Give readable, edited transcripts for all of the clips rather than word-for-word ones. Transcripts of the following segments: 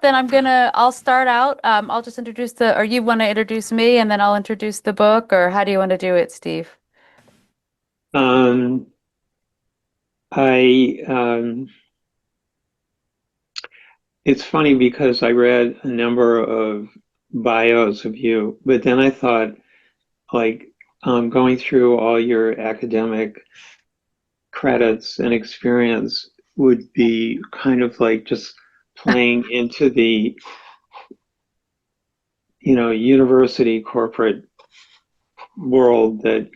Then I'll start out. I'll just introduce or you want to introduce me and then I'll introduce the book, or how do you want to do it, Steve? Um, I it's funny because I read a number of bios of you, but then I thought like going through all your academic credits and experience would be kind of like just playing into the, university corporate world that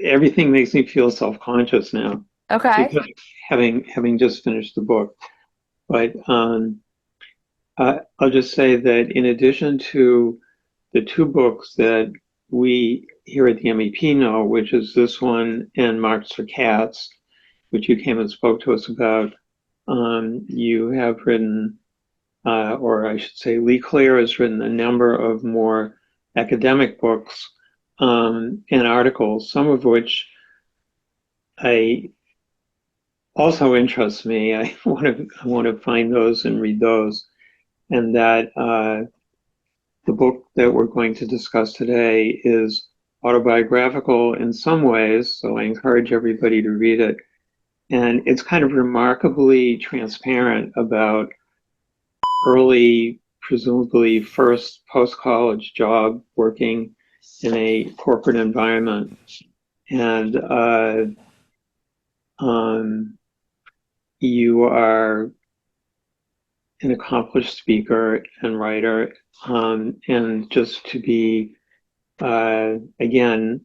everything makes me feel self-conscious now Okay. because having just finished the book. But I'll just say that in addition to the two books that we here at the MEP know, which is this one and Marx for Cats, which you came and spoke to us about, you have written, or I should say, Leigh Claire has written a number of more academic books and articles, some of which I also interest me. I want to find those and read those. And that the book that we're going to discuss today is autobiographical in some ways, so I encourage everybody to read it. And it's kind of remarkably transparent about early, presumably first post-college job working in a corporate environment. And um, you are an accomplished speaker and writer, and just to be again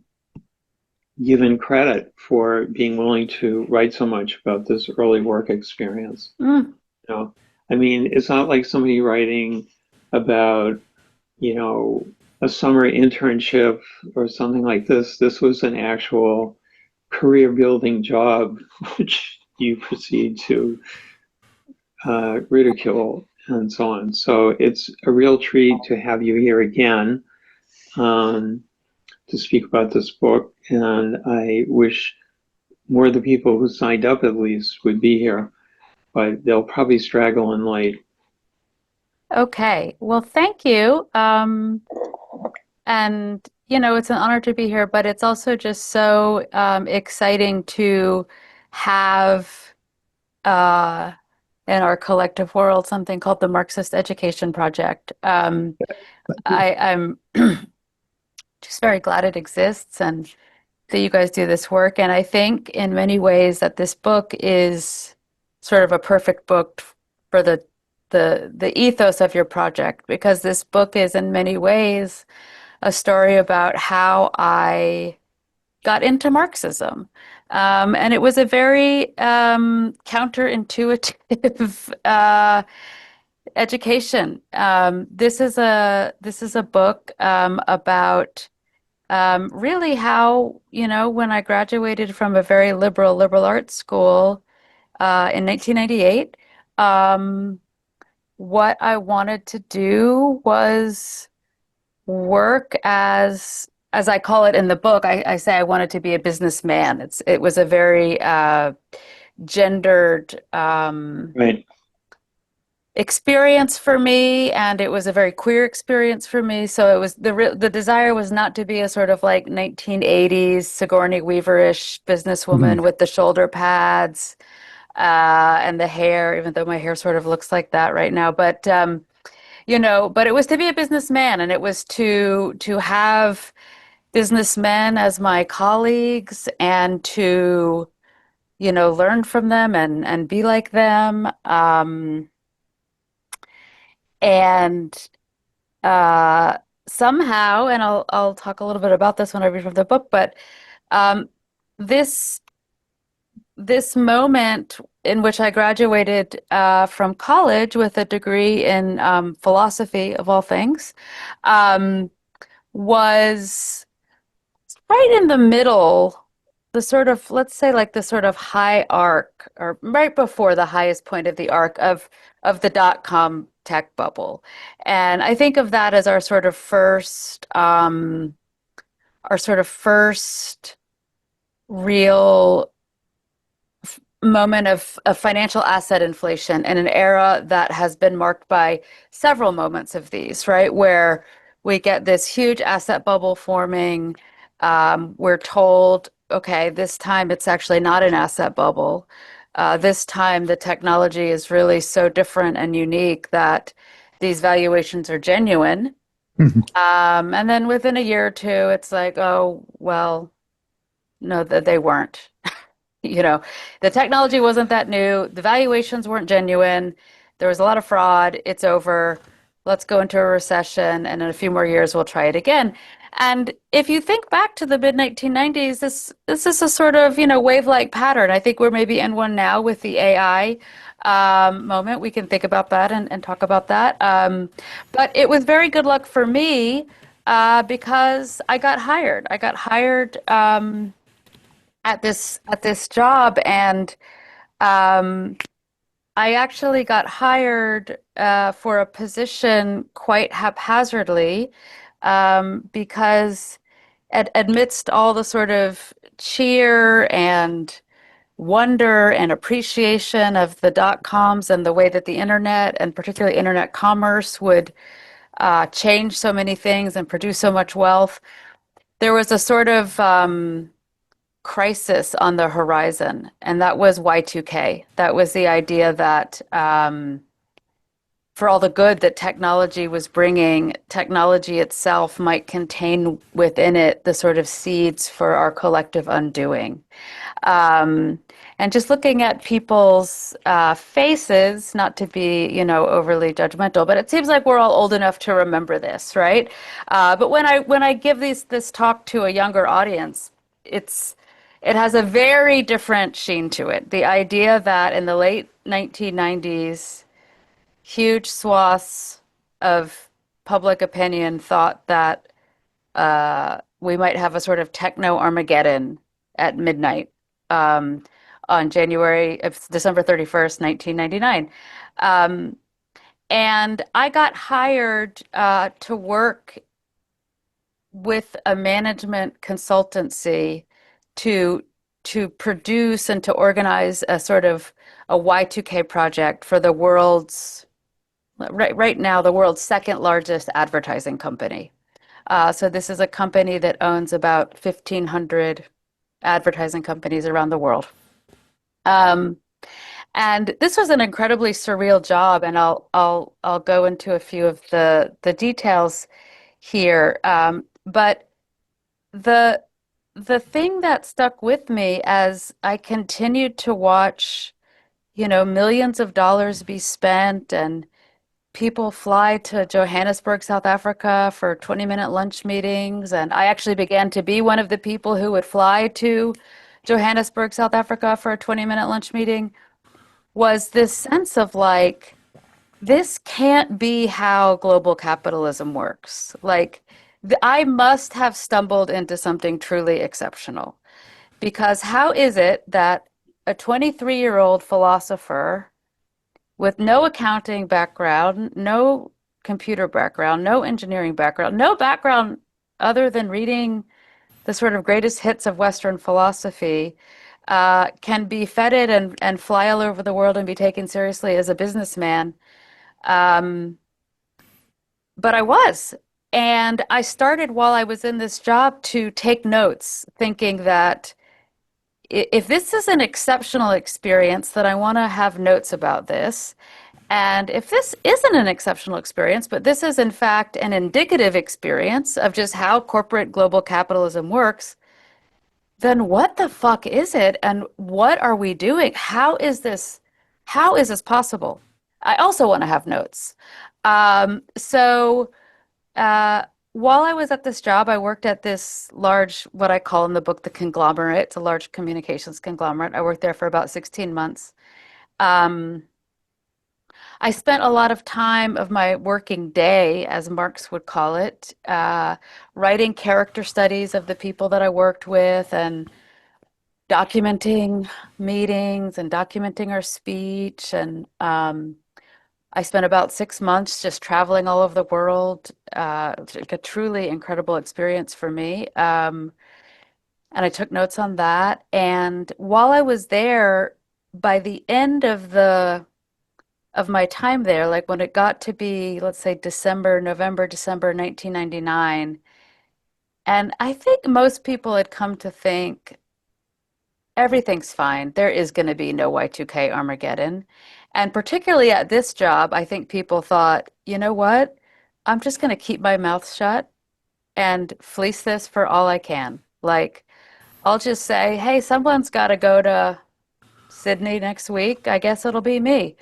given credit for being willing to write so much about this early work experience. Mm. You know, I mean, it's not like somebody writing about, you know, a summer internship or something like this. This was an actual career building job, which you proceed to ridicule and so on. So it's a real treat to have you here again um, to speak about this book. And I wish more of the people who signed up at least would be here, but they'll probably straggle in late. Okay. Well, thank you. And it's an honor to be here, but it's also just so exciting to have uh, in our collective world something called the Marxist Education Project. I'm just very glad it exists and that you guys do this work. And I think in many ways that this book is sort of a perfect book for the ethos of your project, because this book is in many ways a story about how I got into Marxism. And it was a very counterintuitive education. This is a book about really how, when I graduated from a very liberal arts school in 1998, um, what I wanted to do was work as I call it in the book. I say I wanted to be a businessman. It was a very gendered Right. experience for me, and it was a very queer experience for me. So it was the desire was not to be a sort of like 1980s Sigourney Weaver-ish businesswoman Mhm. with the shoulder pads and the hair, even though my hair sort of looks like that right now. But it was to be a businessman, and it was to have businessmen as my colleagues and to, learn from them and be like them. And uh, somehow, and I'll talk a little bit about this when I read from the book, but um, this this moment in which I graduated from college with a degree in philosophy, of all things, um, was right in the middle, the sort of, let's say, like the sort of high arc, or right before the highest point of the arc of the dot-com tech bubble. And I think of that as our sort of first real moment of financial asset inflation in an era that has been marked by several moments of these, right? Where we get this huge asset bubble forming. We're told, okay, this time it's actually not an asset bubble. This time the technology is really so different and unique that these valuations are genuine. Mhm. And then within a year or two, it's like, oh, well, no, that they weren't. You know, the technology wasn't that new. The valuations weren't genuine. There was a lot of fraud. It's over. Let's go into a recession, and in a few more years, we'll try it again. And if you think back to the mid 1990s, this is a sort of, wave-like pattern. I think we're maybe in one now with the AI moment. We can think about that and talk about that. But it was very good luck for me because I got hired. I got hired. At this job, and um, I actually got hired for a position quite haphazardly because amidst all the sort of cheer and wonder and appreciation of the dot-coms and the way that the internet and particularly internet commerce would change so many things and produce so much wealth, there was a sort of crisis on the horizon, and that was Y2K. That was the idea that for all the good that technology was bringing, technology itself might contain within it the sort of seeds for our collective undoing. Um, and just looking at people's faces, not to be, overly judgmental, but it seems like we're all old enough to remember this, right? But when I give this talk to a younger audience, it's it has a very different sheen to it. The idea that in the late 1990s, huge swaths of public opinion thought that we might have a sort of techno Armageddon at midnight um, on December 31st, 1999. Um, and I got hired to work with a management consultancy to to produce and to organize a sort of a Y2K project for the world's right now the world's second largest advertising company. So this is a company that owns about 1,500 advertising companies around the world. Um, and this was an incredibly surreal job, and I'll go into a few of the details here. But the the thing that stuck with me as I continued to watch, millions of dollars be spent and people fly to Johannesburg, South Africa for 20-minute lunch meetings. And I actually began to be one of the people who would fly to Johannesburg, South Africa for a 20-minute lunch meeting, was this sense of like, this can't be how global capitalism works. Like, I must have stumbled into something truly exceptional. Because how is it that a 23-year-old philosopher with no accounting background, no computer background, no engineering background, no background other than reading the sort of greatest hits of Western philosophy, can be feted and fly all over the world and be taken seriously as a businessman? Um, but I was. And I started while I was in this job to take notes, thinking that if this is an exceptional experience, that I want to have notes about this. And if this isn't an exceptional experience, but this is in fact an indicative experience of just how corporate global capitalism works, then what the fuck is it? And what are we doing? How is this possible? I also want to have notes. So uh, while I was at this job, I worked at this large, what I call in the book, the conglomerate. It's a large communications conglomerate. I worked there for about 16 months. Um, I spent a lot of time of my working day, as Marx would call it, writing character studies of the people that I worked with and documenting meetings and documenting our speech. And I spent about 6 months just traveling all over the world. A truly incredible experience for me. And I took notes on that. And while I was there, by the end of the of my time there, like when it got to be, let's say November, December 1999, and I think most people had come to think everything's fine. There is going to be no Y2K Armageddon. And particularly at this job, I think people thought, you know what? I'm just going to keep my mouth shut and fleece this for all I can. Like, I'll just say, hey, someone's got to go to Sydney next week. I guess it'll be me,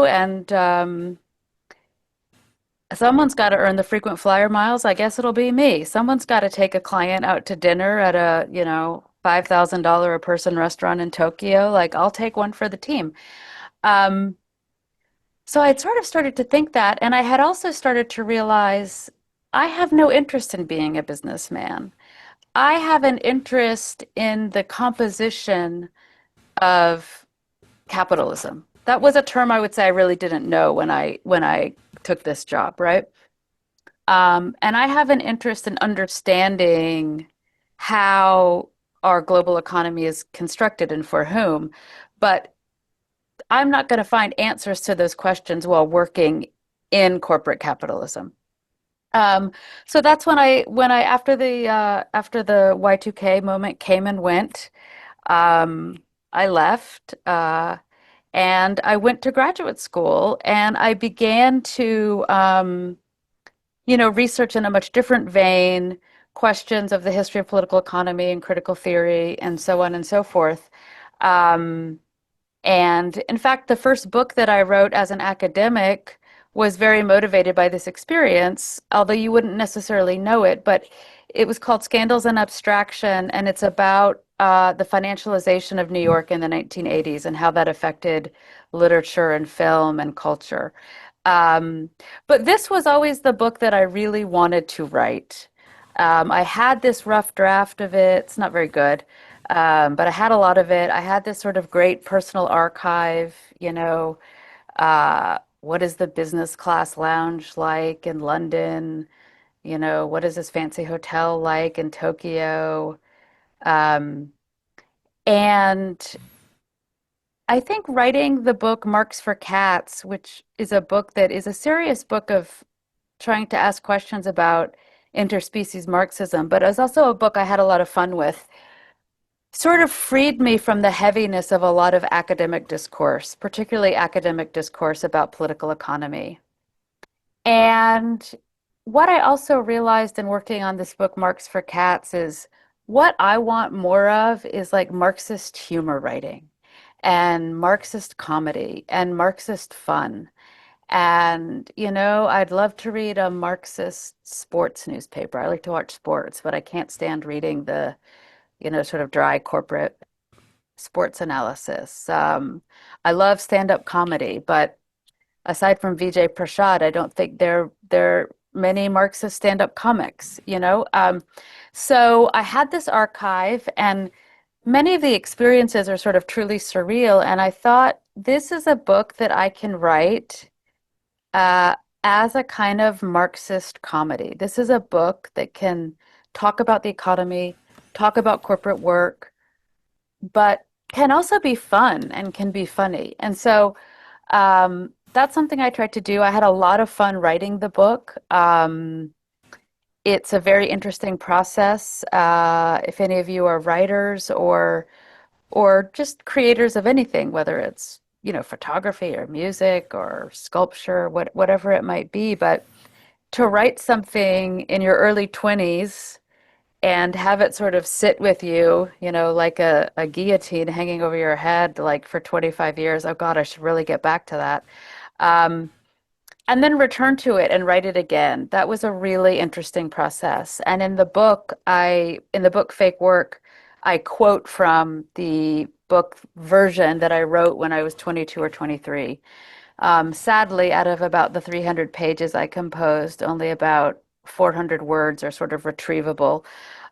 and someone's got to earn the frequent flyer miles. I guess it'll be me. Someone's got to take a client out to dinner at a, $5,000 a person restaurant in Tokyo. Like, I'll take one for the team. Um, so I'd sort of started to think that, and I had also started to realize I have no interest in being a businessman. I have an interest in the composition of capitalism. That was a term I would say I really didn't know when I took this job, right? And I have an interest in understanding how our global economy is constructed and for whom. But I'm not going to find answers to those questions while working in corporate capitalism. Um, so that's when I after the Y2K moment came and went, I left, and I went to graduate school, and I began to research in a much different vein, questions of the history of political economy and critical theory, and so on and so forth. Um, and in fact, the first book that I wrote as an academic was very motivated by this experience, although you wouldn't necessarily know it, but it was called Scandals and Abstraction, and it's about the financialization of New York in the 1980s and how that affected literature and film and culture. Um, but this was always the book that I really wanted to write. I had this rough draft of it. It's not very good, but I had a lot of it. I had this sort of great personal archive, what is the business class lounge like in London? What is this fancy hotel like in Tokyo? Um, and I think writing the book Marx for Cats, which is a book that is a serious book of trying to ask questions about interspecies Marxism, but it was also a book I had a lot of fun with, sort of freed me from the heaviness of a lot of academic discourse, particularly academic discourse about political economy. And what I also realized in working on this book, Marx for Cats, is what I want more of is like Marxist humor writing and Marxist comedy and Marxist fun. And, I'd love to read a Marxist sports newspaper. I like to watch sports, but I can't stand reading the, sort of dry corporate sports analysis. I love stand-up comedy, but aside from Vijay Prashad, I don't think there are many Marxist stand-up comics, So I had this archive, and many of the experiences are sort of truly surreal. And I thought this is a book that I can write uh, as a kind of Marxist comedy. This is a book that can talk about the economy, talk about corporate work, but can also be fun and can be funny. And so that's something I tried to do. I had a lot of fun writing the book. It's a very interesting process. If any of you are writers or just creators of anything, whether it's, photography or music or sculpture, whatever it might be, but to write something in your early 20s and have it sort of sit with you, like a guillotine hanging over your head, like for 25 years. Oh God, I should really get back to that. Um, and then return to it and write it again. That was a really interesting process. And in the book Fake Work, I quote from the book version that I wrote when I was 22 or 23. Sadly, out of about the 300 pages I composed, only about 400 words are sort of retrievable.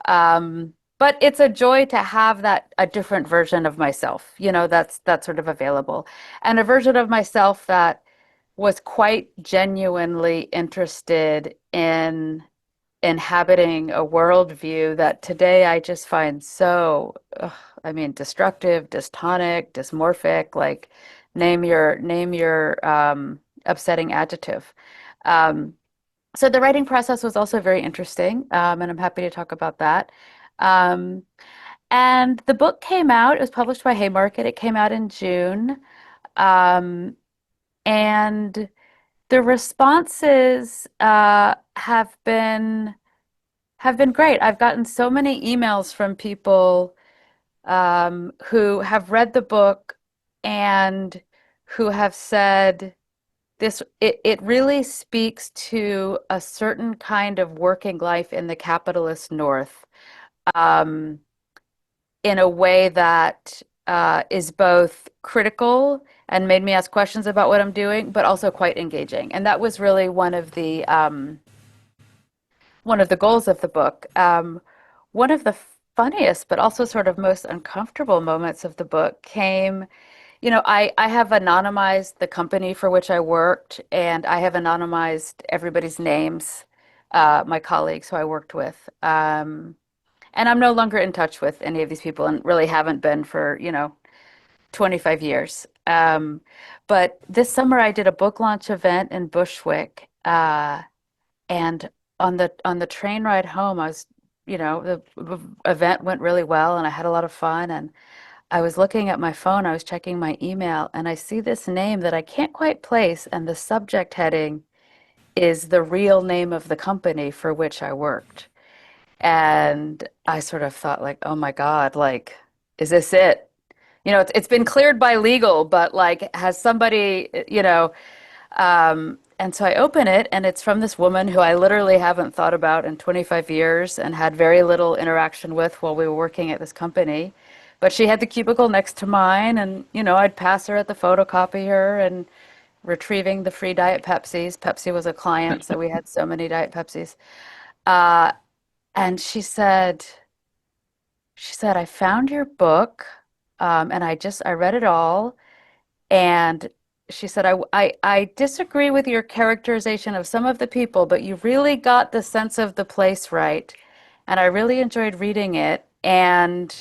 But it's a joy to have a different version of myself, that's sort of available. And a version of myself that was quite genuinely interested in inhabiting a worldview that today I just find so I mean, destructive, dystonic, dysmorphic, like name your upsetting adjective. Um, so the writing process was also very interesting, and I'm happy to talk about that. Um, and the book came out, it was published by Haymarket. It came out in June. Um, and the responses have been great. I've gotten so many emails from people who have read the book and who have said it really speaks to a certain kind of working life in the capitalist North, um, in a way that is both critical and made me ask questions about what I'm doing, but also quite engaging. And that was really one of the goals of the book. One of the funniest, but also sort of most uncomfortable moments of the book came, I have anonymized the company for which I worked, and I have anonymized everybody's names, my colleagues who I worked with. And I'm no longer in touch with any of these people and really haven't been for, 25 years. But this summer I did a book launch event in Bushwick, and on the train ride home, the event went really well, and I had a lot of fun. And I was looking at my phone, I was checking my email, and I see this name that I can't quite place, and the subject heading is the real name of the company for which I worked. And I sort of thought like, oh my God, like, is this it? It's been cleared by legal, but like, has somebody, and so I open it, and it's from this woman who I literally haven't thought about in 25 years and had very little interaction with while we were working at this company. But she had the cubicle next to mine, and I'd pass her at the photocopier and retrieving the free Diet Pepsis. Pepsi was a client, so we had so many Diet Pepsis. Uh, and she said, I found your book, and I read it all. And she said, I disagree with your characterization of some of the people, but you really got the sense of the place right. And I really enjoyed reading it. And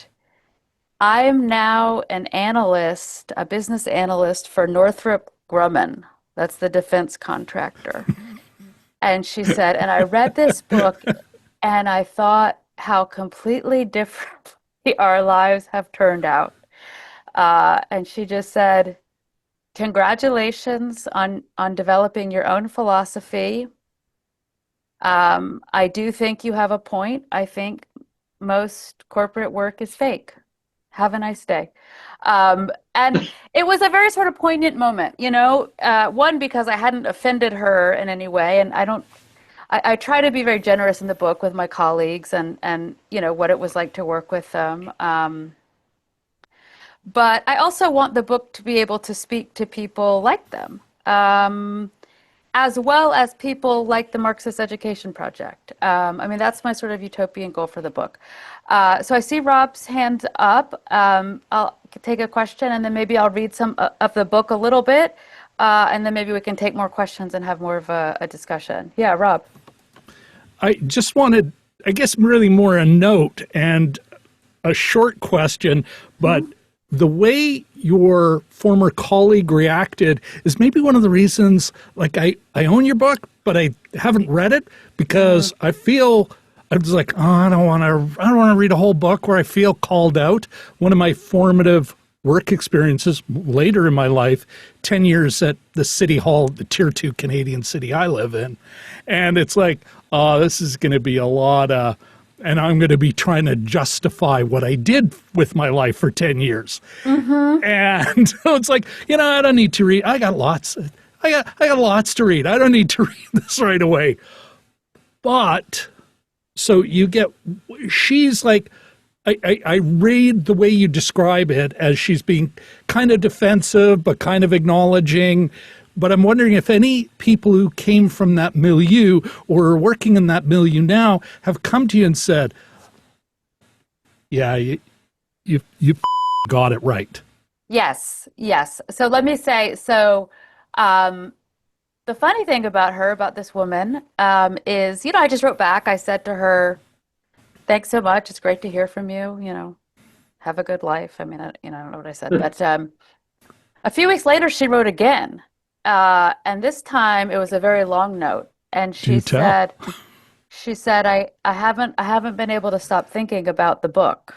I'm now an analyst, a business analyst for Northrop Grumman. That's the defense contractor. And she said, and I read this book and I thought how completely differently our lives have turned out. And she just said, congratulations on developing your own philosophy. I do think you have a point. I think most corporate work is fake. Have a nice day. And it was a very sort of poignant moment, one, because I hadn't offended her in any way, and I try to be very generous in the book with my colleagues and what it was like to work with them. But I also want the book to be able to speak to people like them, as well as people like the Marxist Education Project. I mean, that's my sort of utopian goal for the book. So I see Rob's hand up. I'll take a question, and then maybe I'll read some of the book a little bit, and then maybe we can take more questions and have more of a discussion. Yeah, Rob. I just wanted, I guess, really more a note and a short question, but the way your former colleague reacted is maybe one of the reasons, like, I own your book, but I haven't read it because I feel, I was like, oh, I don't want to read a whole book where I feel called out. One of my formative work experiences later in my life, 10 years at the city hall, the tier 2 Canadian city I live in. And it's like, oh, this is going to be a lot of, and I'm going to be trying to justify what I did with my life for 10 years. And so it's like, I don't need to read. I got lots to read. I don't need to read this right away. But so she's like, I read the way you describe it as she's being kind of defensive, but kind of acknowledging. But I'm wondering if any people who came from that milieu or are working in that milieu now have come to you and said, yeah, you got it right. Yes, yes. So let me say, the funny thing about this woman, is, I just wrote back. I said to her, thanks so much. It's great to hear from you. have a good life. I mean, I don't know what I said, but a few weeks later, she wrote again, and this time it was a very long note, and Do tell. she said, I haven't been able to stop thinking about the book,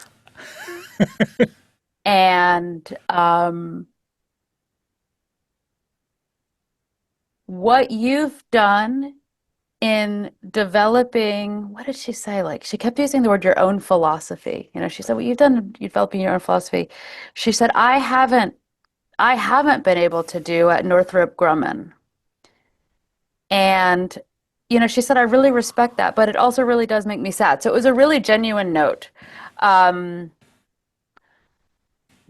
and what you've done in developing, what did she say? Like, she kept using the word your own philosophy. You know, she said, what you've done in developing your own philosophy. She said, I haven't been able to do at Northrop Grumman. And, you know, she said, I really respect that, but it also really does make me sad. So it was a really genuine note. Um,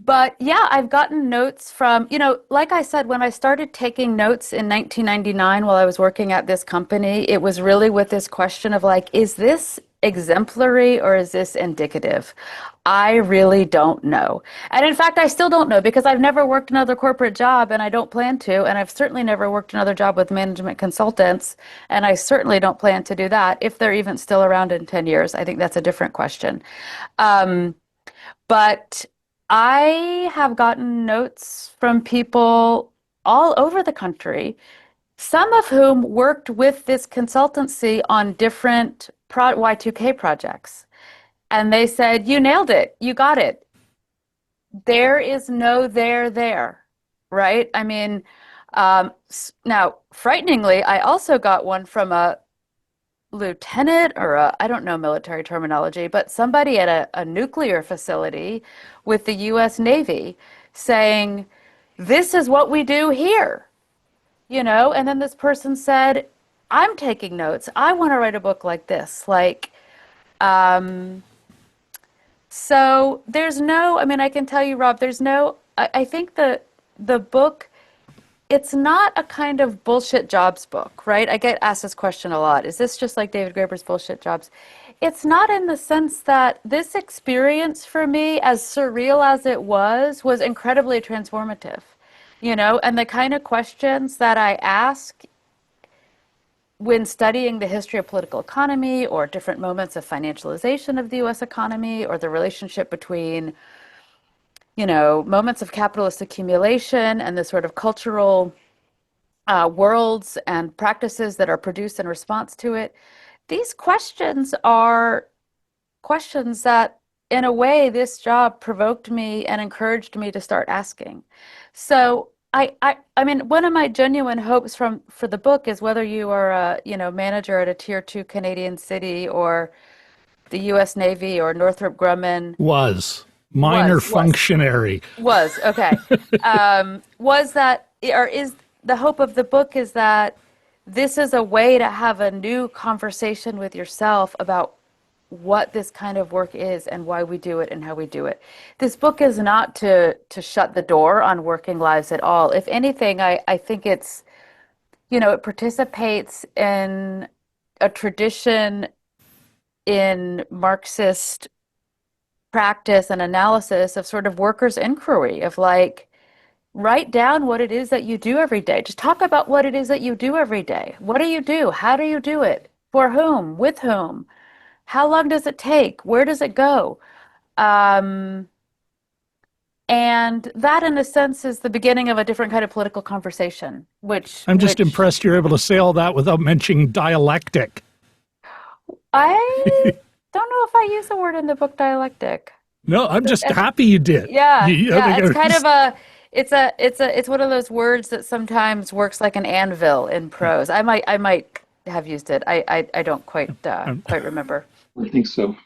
But yeah, I've gotten notes from, you know, like I said, when I started taking notes in 1999 while I was working at this company, it was really with this question of like, is this exemplary or is this indicative? I really don't know. And in fact, I still don't know because I've never worked another corporate job and I don't plan to. And I've certainly never worked another job with management consultants. And I certainly don't plan to do that if they're even still around in 10 years. I think that's a different question. Um, but I have gotten notes from people all over the country, some of whom worked with this consultancy on different Y2K projects. And they said, you nailed it. You got it. There is no there, right? I mean, now, frighteningly, I also got one from a lieutenant or I don't know military terminology, but somebody at a nuclear facility with the US Navy saying, this is what we do here, you know? And then this person said, I'm taking notes. I want to write a book like this. Like, um, so there's no, I mean, I can tell you, Rob, there's no, I think the book, it's not a kind of bullshit jobs book, right? I get asked this question a lot. Is this just like David Graeber's bullshit jobs? It's not in the sense that this experience for me, as surreal as it was incredibly transformative, you know, and the kind of questions that I ask when studying the history of political economy or different moments of financialization of the US economy or the relationship between, you know, moments of capitalist accumulation and the sort of cultural worlds and practices that are produced in response to it. These questions are questions that, in a way, this job provoked me and encouraged me to start asking. So I mean, one of my genuine hopes for the book is whether you are a, you know, manager at a tier two Canadian city or the U.S. Navy or Northrop Grumman Was minor was. functionary. Was, okay. Was that, or is the hope of the book is that this is a way to have a new conversation with yourself about what this kind of work is and why we do it and how we do it. This book is not to shut the door on working lives at all. If anything, I think it's, you know, it participates in a tradition in Marxist practice and analysis of sort of workers' inquiry of like, write down what it is that you do every day. Just talk about what it is that you do every day. What do you do? How do you do it? For whom? With whom? How long does it take? Where does it go? Um, and that, in a sense, is the beginning of a different kind of political conversation, I'm just which impressed you're able to say all that without mentioning dialectic. I don't know if I use the word in the book dialectic. No, I'm just happy you did. Yeah, I yeah, think it's it kind was- of it's one of those words that sometimes works like an anvil in prose. I might have used it. I don't quite remember. I think so.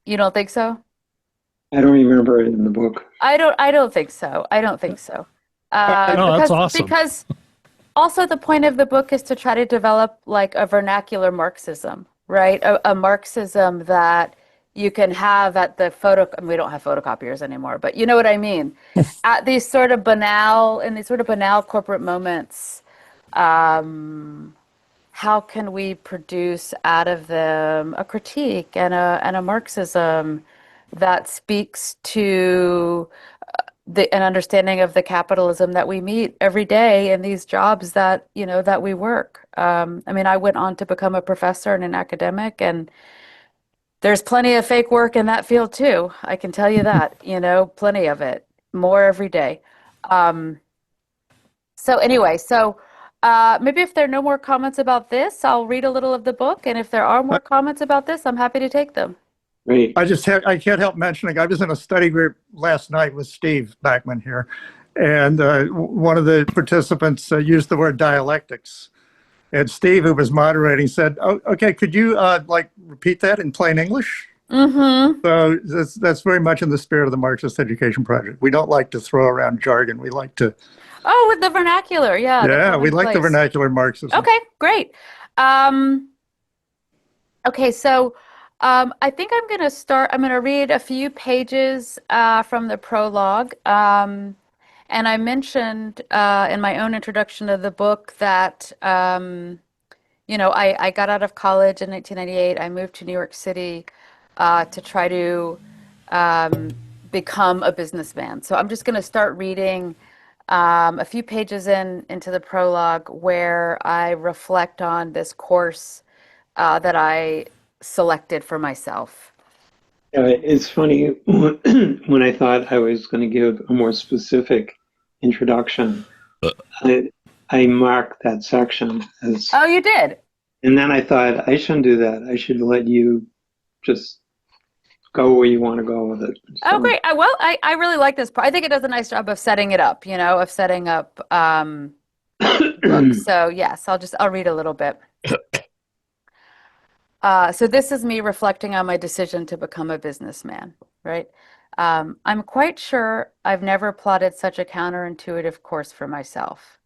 You don't think so? I don't remember it in the book. I don't think so. I don't think so. Oh, that's awesome. Because also the point of the book is to try to develop like a vernacular Marxism, right? A Marxism that you can have at the we don't have photocopiers anymore, but you know what I mean. At these sort of banal, in these sort of banal corporate moments, how can we produce out of them a critique and a Marxism that speaks to an understanding of the capitalism that we meet every day in these jobs that, you know, that we work. I mean, I went on to become a professor and an academic, and There's plenty of fake work in that field too. I can tell you that, plenty of it, more every day. Um, so anyway, maybe if there are no more comments about this, I'll read a little of the book, and if there are more comments about this, I'm happy to take them. Great. I can't help mentioning, I was in a study group last night with Steve Backman here, and one of the participants used the word dialectics. And Steve, who was moderating, said, "Oh, okay, could you like repeat that in plain English?" Mm-hmm. So that's very much in the spirit of the Marxist Education Project. We don't like to throw around jargon. We like to, Oh, with the vernacular, yeah, the yeah, we like the commonplace. vernacular Marxism. Okay, great. Um, okay, I think I'm going to read a few pages from the prologue. And I mentioned in my own introduction of the book that, I got out of college in 1998. I moved to New York City to try to um, become a businessman. So I'm just going to start reading a few pages into the prologue where I reflect on this course that I selected for myself. It's funny when I thought I was going to give a more specific introduction, I, I marked that section as, Oh, you did? and then I thought I shouldn't do that. I should let you just go where you want to go with it. Oh, So, great. I really like this part. I think it does a nice job of setting it up, of setting up the book. So yes, I'll read a little bit. So this is me reflecting on my decision to become a businessman, right? I'm quite sure I've never plotted such a counterintuitive course for myself.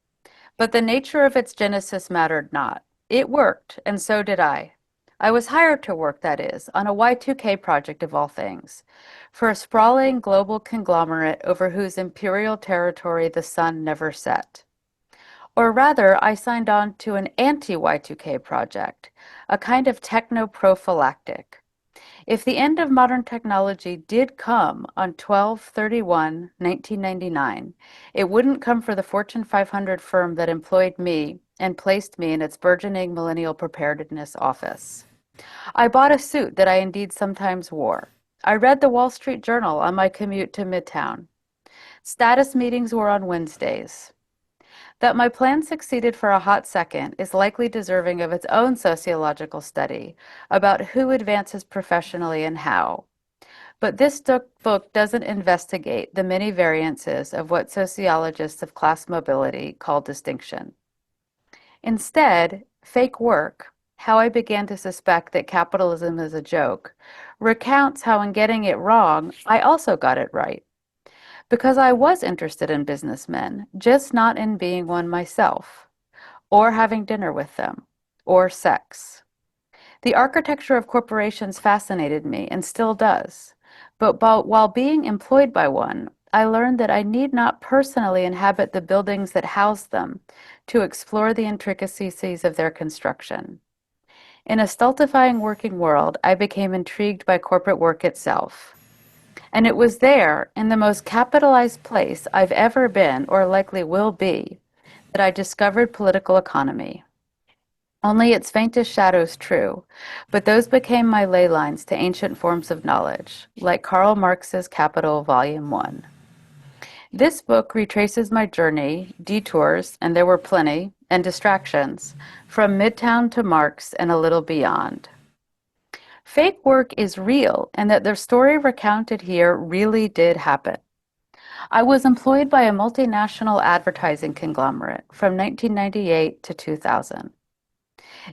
But the nature of its genesis mattered not. It worked, and so did I. I was hired to work, that is, on a Y2K project of all things, for a sprawling global conglomerate over whose imperial territory the sun never set. Or rather, I signed on to an anti-Y2K project, a kind of techno-prophylactic. If the end of modern technology did come on 12/31/1999, it wouldn't come for the Fortune 500 firm that employed me and placed me in its burgeoning millennial preparedness office. I bought a suit that I indeed sometimes wore. I read the Wall Street Journal on my commute to Midtown. Status meetings were on Wednesdays. That my plan succeeded for a hot second is likely deserving of its own sociological study about who advances professionally and how. But this book doesn't investigate the many variances of what sociologists of class mobility call distinction. Instead, Fake Work, How I Began to Suspect That Capitalism Is a Joke, recounts how in getting it wrong, I also got it right. Because I was interested in businessmen, just not in being one myself, or having dinner with them, or sex. The architecture of corporations fascinated me and still does. But while being employed by one, I learned that I need not personally inhabit the buildings that house them to explore the intricacies of their construction. In a stultifying working world, I became intrigued by corporate work itself. And it was there, in the most capitalized place I've ever been or likely will be, that I discovered political economy. Only its faintest shadows true, but those became my ley lines to ancient forms of knowledge, like Karl Marx's Capital, Volume 1. This book retraces my journey, detours, and there were plenty, and distractions, from Midtown to Marx and a little beyond. Fake work is real, and that the story recounted here really did happen. I was employed by a multinational advertising conglomerate from 1998 to 2000.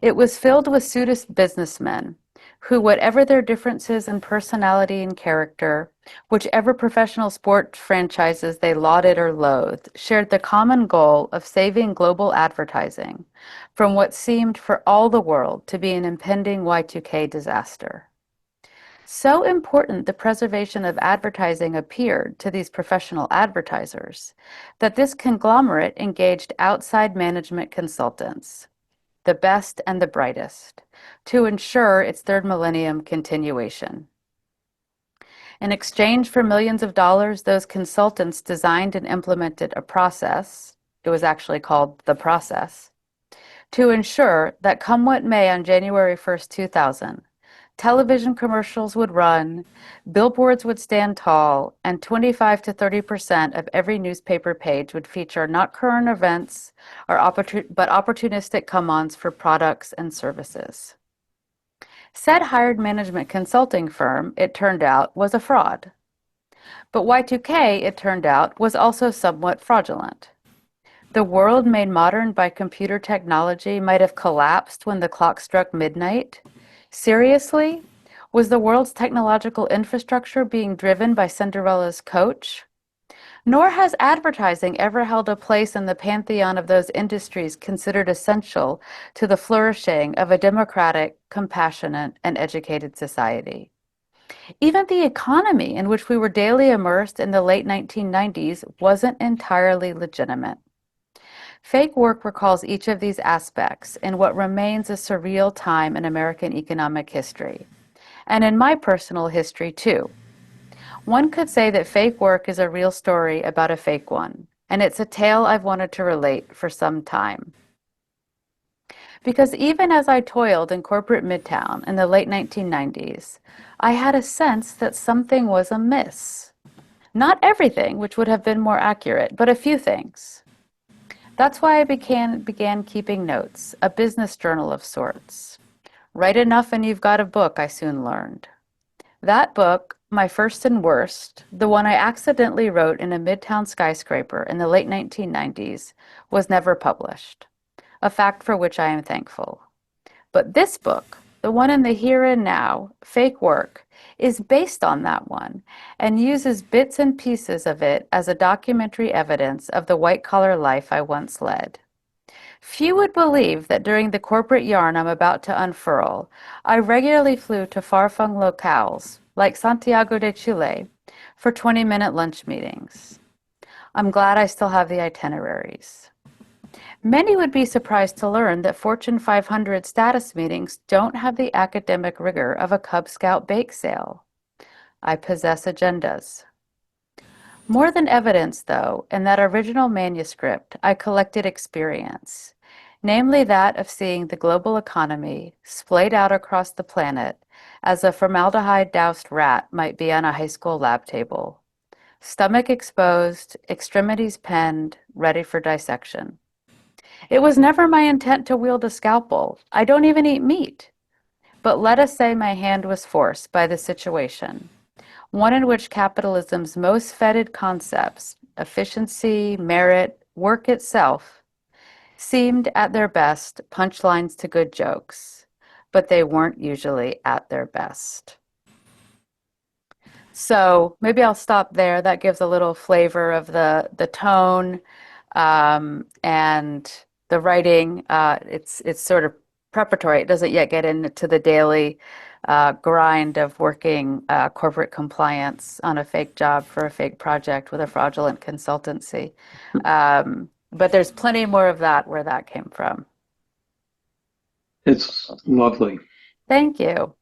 It was filled with pseudo businessmen who, whatever their differences in personality and character, whichever professional sport franchises they lauded or loathed, shared the common goal of saving global advertising from what seemed for all the world to be an impending Y2K disaster. So important the preservation of advertising appeared to these professional advertisers that this conglomerate engaged outside management consultants, the best and the brightest, to ensure its third millennium continuation. In exchange for millions of dollars, those consultants designed and implemented a process, it was actually called the process, to ensure that come what may on January 1st, 2000, television commercials would run, billboards would stand tall, and 25 to 30% of every newspaper page would feature not current events but opportunistic come-ons for products and services. Said hired management consulting firm, it turned out, was a fraud. But Y2K, it turned out, was also somewhat fraudulent. The world made modern by computer technology might have collapsed when the clock struck midnight. Seriously? Was the world's technological infrastructure being driven by Cinderella's coach? Nor has advertising ever held a place in the pantheon of those industries considered essential to the flourishing of a democratic, compassionate, and educated society. Even the economy in which we were daily immersed in the late 1990s wasn't entirely legitimate. Fake work recalls each of these aspects in what remains a surreal time in American economic history, and in my personal history too. One could say that fake work is a real story about a fake one, and it's a tale I've wanted to relate for some time. Because even as I toiled in corporate Midtown in the late 1990s, I had a sense that something was amiss. Not everything, which would have been more accurate, but a few things. That's why I began keeping notes, a business journal of sorts. Write enough and you've got a book, I soon learned. That book, my first and worst, the one I accidentally wrote in a Midtown skyscraper in the late 1990s, was never published, a fact for which I am thankful. But this book, the one in the here and now, Fake Work, is based on that one and uses bits and pieces of it as a documentary evidence of the white-collar life I once led. Few would believe that during the corporate yarn I'm about to unfurl, I regularly flew to far-flung locales, like Santiago de Chile, for 20-minute lunch meetings. I'm glad I still have the itineraries. Many would be surprised to learn that Fortune 500 status meetings don't have the academic rigor of a Cub Scout bake sale. I possess agendas. More than evidence, though, in that original manuscript, I collected experience, namely that of seeing the global economy splayed out across the planet as a formaldehyde-doused rat might be on a high school lab table. Stomach exposed, extremities penned, ready for dissection. It was never my intent to wield a scalpel. I don't even eat meat. But let us say my hand was forced by the situation, one in which capitalism's most feted concepts, efficiency, merit, work itself, seemed at their best punchlines to good jokes, but they weren't usually at their best. So maybe I'll stop there. That gives a little flavor of the tone and the writing. It's sort of preparatory. It doesn't yet get into the daily grind of working corporate compliance on a fake job for a fake project with a fraudulent consultancy. But there's plenty more of that where that came from. It's lovely. Thank you.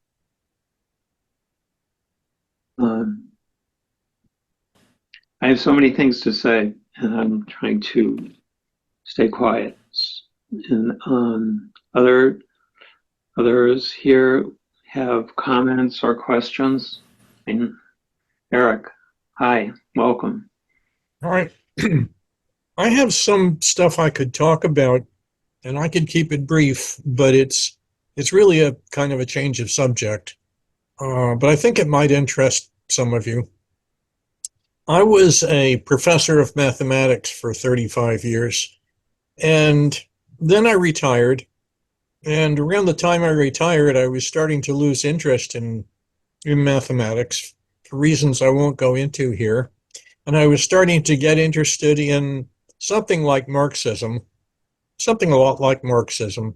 I have so many things to say, and I'm trying to stay quiet. And others here have comments or questions. And Eric, hi, welcome. All right. I have some stuff I could talk about, and I could keep it brief, but it's really a kind of a change of subject. But I think it might interest some of you. I was a professor of mathematics for 35 years, and then I retired. And around the time I retired, I was starting to lose interest in mathematics for reasons I won't go into here. And I was starting to get interested in something like Marxism, something a lot like Marxism,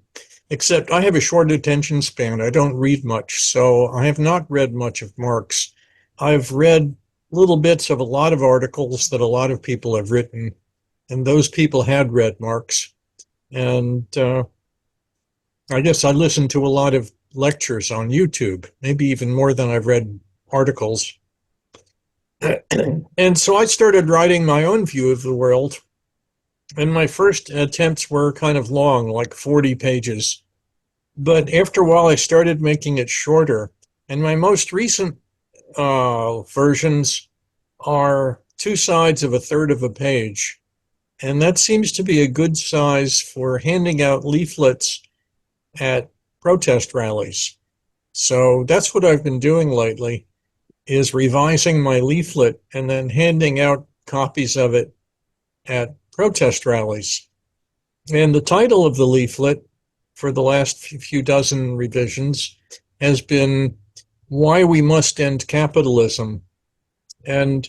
except I have a short attention span. I don't read much, so I have not read much of Marx. I've read little bits of a lot of articles that a lot of people have written, and those people had read Marx. And I guess I listened to a lot of lectures on YouTube, maybe even more than I've read articles. And so I started writing my own view of the world. And my first attempts were kind of long, like 40 pages. But after a while, I started making it shorter. And my most recent versions are 2 sides of a third of a page. And that seems to be a good size for handing out leaflets at protest rallies. So that's what I've been doing lately, is revising my leaflet and then handing out copies of it at protest rallies. And the title of the leaflet for the last few dozen revisions has been Why We Must End Capitalism. And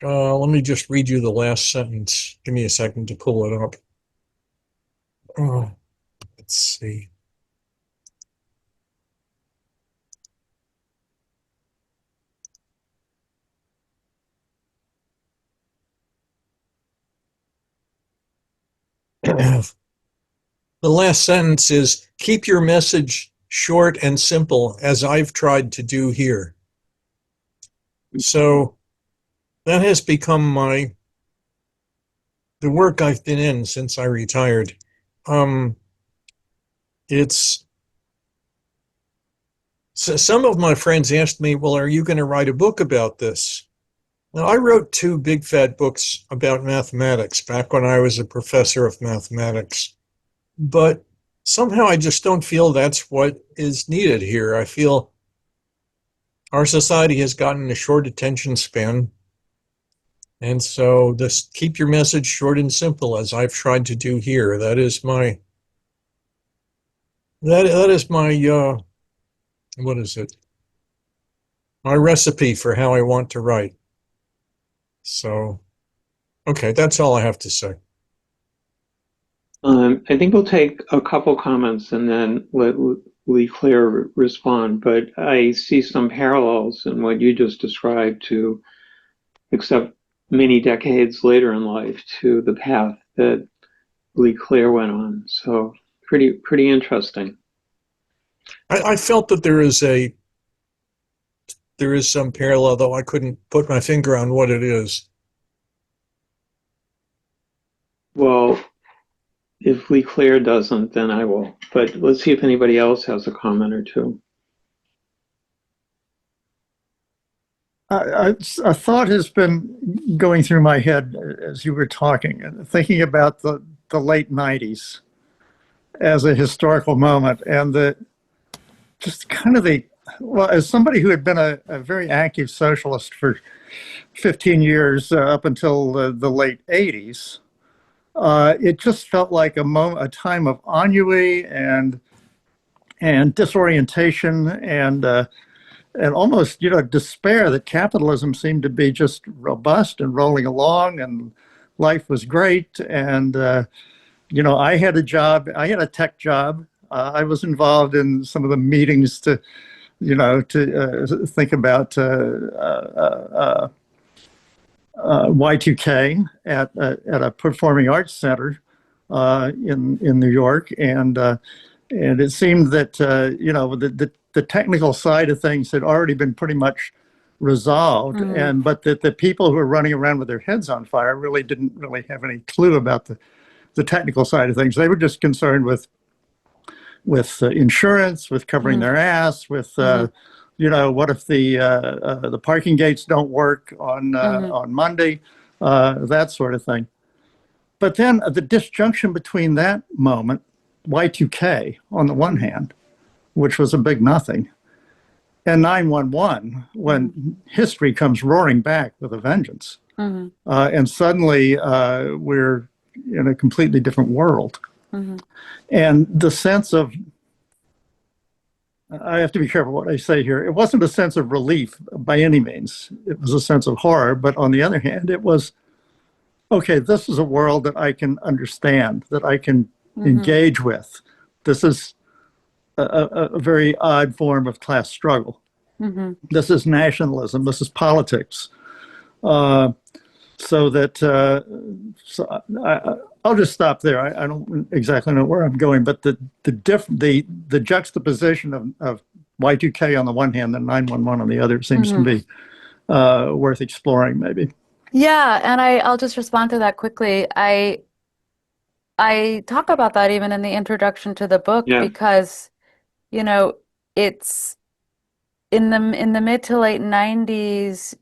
let me just read you the last sentence. Give me a second to pull it up. Let's see. The last sentence is, keep your message short and simple, as I've tried to do here. So that has become the work I've been in since I retired. It's so some of my friends asked me, well, are you going to write a book about this? Now, I wrote 2 big fat books about mathematics back when I was a professor of mathematics. But somehow I just don't feel that's what is needed here. I feel our society has gotten a short attention span. And so just keep your message short and simple, as I've tried to do here. That is my what is it? My recipe for how I want to write. So, okay, that's all I have to say. I think we'll take a couple comments and then let Leigh Claire respond, but I see some parallels in what you just described to, except many decades later in life, to the path that Leigh Claire went on. So pretty interesting. I felt that there is some parallel, though I couldn't put my finger on what it is. Well, if Leigh Claire doesn't, then I will. But let's see if anybody else has a comment or two. A thought has been going through my head as you were talking, and thinking about the late 90s as a historical moment, and just kind of well, as somebody who had been a very active socialist for 15 years up until the late 80s, it just felt like a time of ennui and disorientation and almost, despair that capitalism seemed to be just robust and rolling along and life was great. And, I had a job, I had a tech job. I was involved in some of the meetings to think about Y2K at a performing arts center in New York. And it seemed that, the technical side of things had already been pretty much resolved, but that the people who were running around with their heads on fire really didn't really have any clue about the technical side of things. They were just concerned with insurance, with covering their ass, with what if the parking gates don't work on Monday, that sort of thing. But then the disjunction between that moment, Y2K on the one hand, which was a big nothing, and 9/11, when history comes roaring back with a vengeance, and suddenly we're in a completely different world. And the sense of, I have to be careful what I say here, it wasn't a sense of relief by any means. It was a sense of horror. But on the other hand, it was, okay, this is a world that I can understand, that I can engage with. This is a very odd form of class struggle. This is nationalism. This is politics. So I'll just stop there. I don't exactly know where I'm going, but the juxtaposition of Y2K on the one hand and 9/11 on the other seems to be worth exploring, maybe. Yeah, and I'll just respond to that quickly. I talk about that even in the introduction to the book Yeah. because, it's in the mid to late 90s,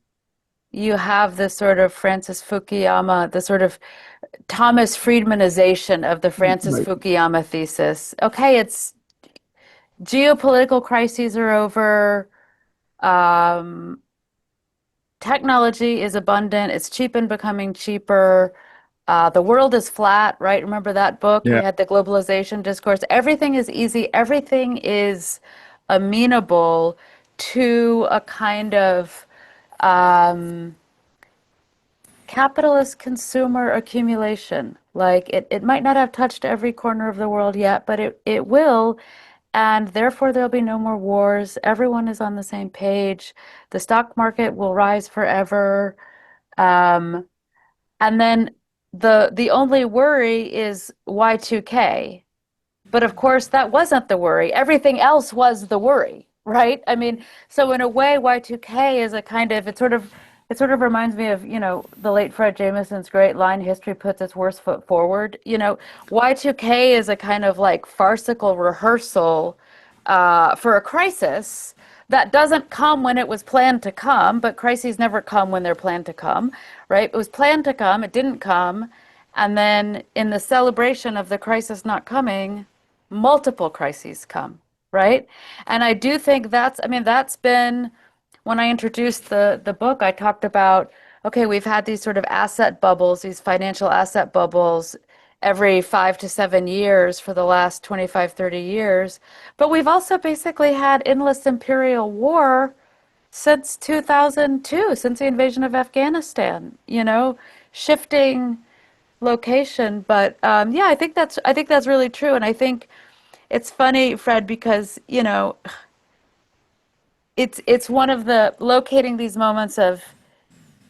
you have this sort of Francis Fukuyama, the sort of Thomas Friedmanization of the Francis Right. Fukuyama thesis. Okay, it's geopolitical crises are over. Um, Technology is abundant. It's cheap and becoming cheaper. The world is flat, right? Remember that book? We Yeah. had the globalization discourse. Everything is easy. Everything is amenable to a kind of um, capitalist consumer accumulation. Like it might not have touched every corner of the world yet, but it will. And therefore, there'll be no more wars. Everyone is on the same page. The stock market will rise forever. Um, and then the only worry is Y2K. But of course, that wasn't the worry. Everything else was the worry, right? I mean, so in a way, Y2K is a kind of it sort of reminds me of, the late Fred Jameson's great line, history puts its worst foot forward. Y2K is a kind of like farcical rehearsal for a crisis that doesn't come when it was planned to come, but crises never come when they're planned to come, right? It was planned to come, it didn't come, and then in the celebration of the crisis not coming, multiple crises come, right? And I do think that's been when I introduced the book, I talked about, okay, we've had these sort of asset bubbles, these financial asset bubbles every 5 to 7 years for the last 25, 30 years. But we've also basically had endless imperial war since 2002, since the invasion of Afghanistan, shifting location. But yeah, I think that's really true. And I think it's funny, Fred, because, it's one of the locating these moments of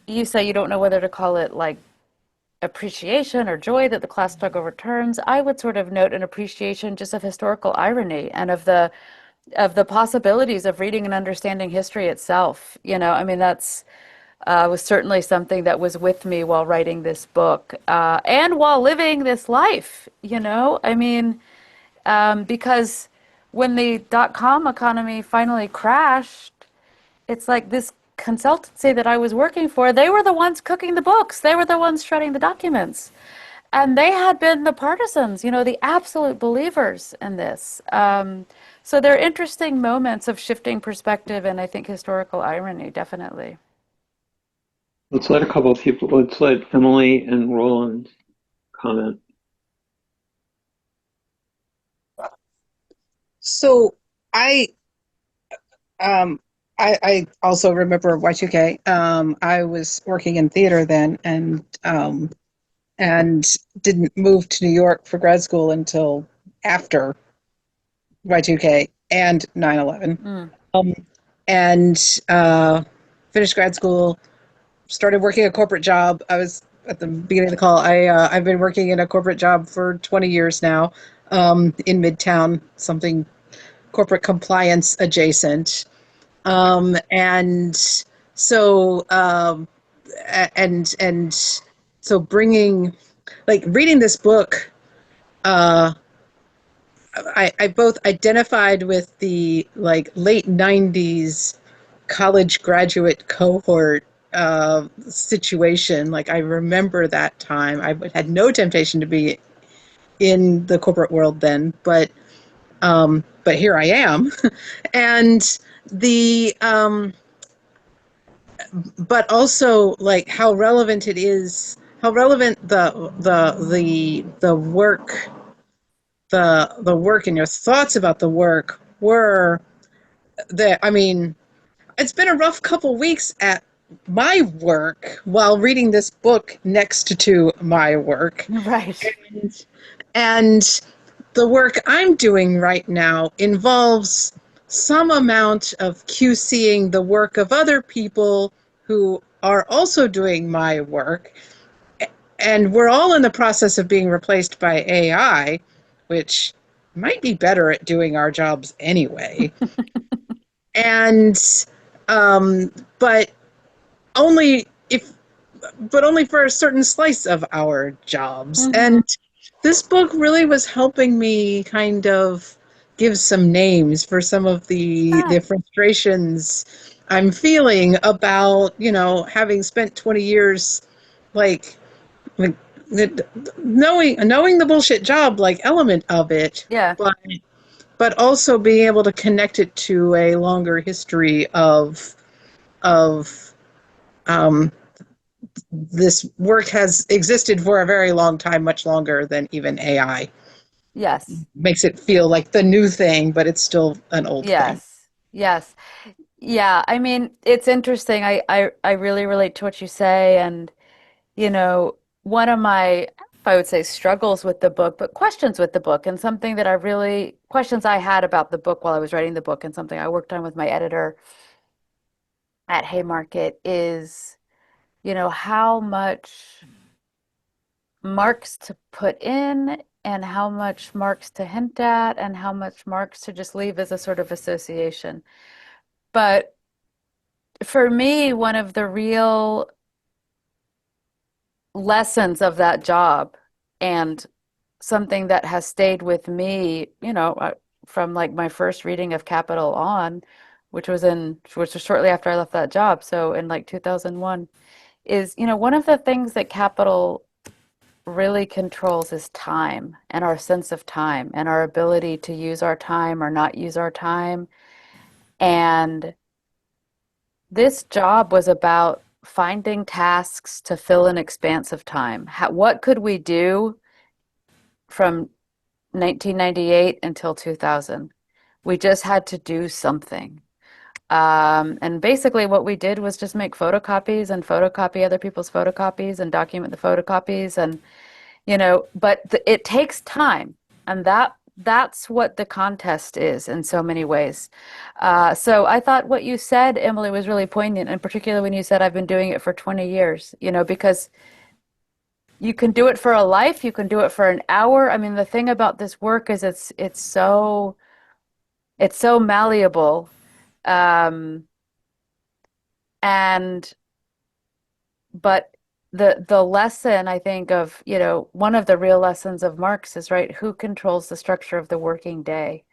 you say you don't know whether to call it like appreciation or joy that the class struggle returns. I would sort of note an appreciation just of historical irony and of the possibilities of reading and understanding history itself. I mean, that's was certainly something that was with me while writing this book and while living this life. I mean, because when the dot-com economy finally crashed, it's like this consultancy that I was working for, they were the ones cooking the books. They were the ones shredding the documents. And they had been the partisans, the absolute believers in this. So there are interesting moments of shifting perspective and I think historical irony, definitely. Let's let a couple of people, let's let Emily and Roland comment. So I I also remember Y2K. I was working in theater then, and didn't move to New York for grad school until after Y2K and 9/11. And finished grad school, started working a corporate job. I was at the beginning of the call. I've been working in a corporate job for 20 years now, in Midtown, something corporate compliance adjacent. And so and so bringing reading this book, I both identified with the late 90s college graduate cohort situation. I remember that time. I had no temptation to be in the corporate world then, but here I am. And the but also how relevant it is, how relevant the work, the work and your thoughts about the work were. That, I mean, it's been a rough couple weeks at my work while reading this book next to my work. Right. And the work I'm doing right now involves some amount of QCing the work of other people who are also doing my work. And we're all in the process of being replaced by AI, which might be better at doing our jobs anyway. And but only for a certain slice of our jobs. And this book really was helping me kind of give some names for some of the Ah, frustrations I'm feeling about, having spent 20 years like like knowing the bullshit job like element of it, yeah. but also being able to connect it to a longer history of um, this work has existed for a very long time, much longer than even AI. Yes. Makes it feel like the new thing, but it's still an old thing. Yes. Yes. Yeah. I mean, it's interesting. I really relate to what you say. And, one of my, I would say, struggles with the book, but questions with the book, and something that questions I had about the book while I was writing the book, and something I worked on with my editor at Haymarket is, how much Marx to put in and how much Marx to hint at and how much Marx to just leave as a sort of association. But for me, one of the real lessons of that job and something that has stayed with me, from like my first reading of Capital on, which was shortly after I left that job, so in like 2001, is, one of the things that Capital really controls is time and our sense of time and our ability to use our time or not use our time. And this job was about finding tasks to fill an expanse of time. What could we do from 1998 until 2000? We just had to do something. And basically, what we did was just make photocopies and photocopy other people's photocopies and document the photocopies. And but it takes time, and that's what the contest is in so many ways. So I thought what you said, Emily, was really poignant, and particularly when you said I've been doing it for 20 years, because you can do it for a life, you can do it for an hour. I mean, the thing about this work is it's so malleable, um, and but the lesson I think of, one of the real lessons of Marx is, right, who controls the structure of the working day.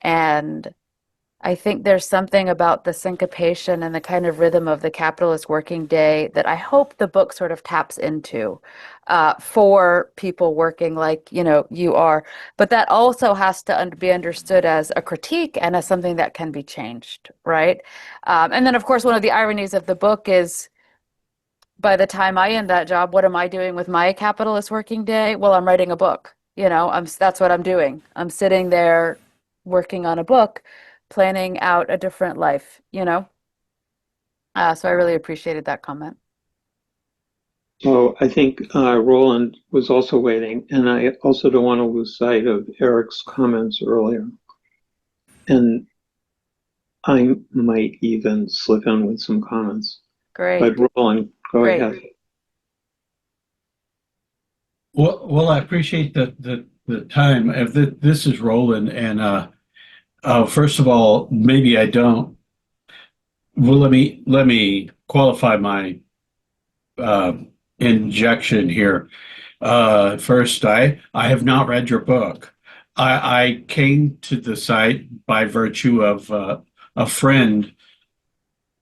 And I think there's something about the syncopation and the kind of rhythm of the capitalist working day that I hope the book sort of taps into, for people working like, you are. But that also has to be understood as a critique and as something that can be changed, right? And then, of course, one of the ironies of the book is, by the time I end that job, what am I doing with my capitalist working day? Well, I'm writing a book. That's what I'm doing. I'm sitting there working on a book, planning out a different life. So I really appreciated that comment. So I think Roland was also waiting, and I also don't want to lose sight of Eric's comments earlier. And I might even slip in with some comments. Great. But Roland, go Great. ahead. Well, I appreciate the time. If this is Roland, and first of all, maybe I don't. Well, let me qualify my uh, injection here. First, I have not read your book. I came to the site by virtue of a friend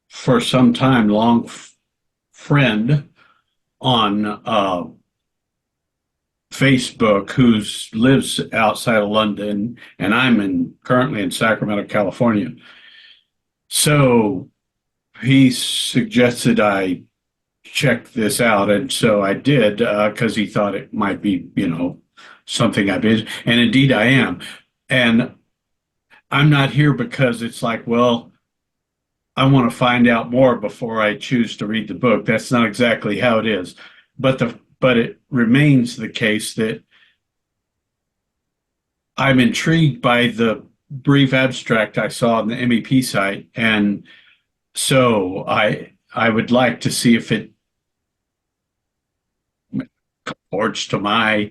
for some time, long friend on Facebook, who lives outside of London, and I'm currently in Sacramento, California. So he suggested I check this out, and so I did, because he thought it might be, something I've been, and indeed I am. And I'm not here because it's like, well, I want to find out more before I choose to read the book. That's not exactly how it is. But it remains the case that I'm intrigued by the brief abstract I saw on the MEP site, and so I would like to see if it comports to my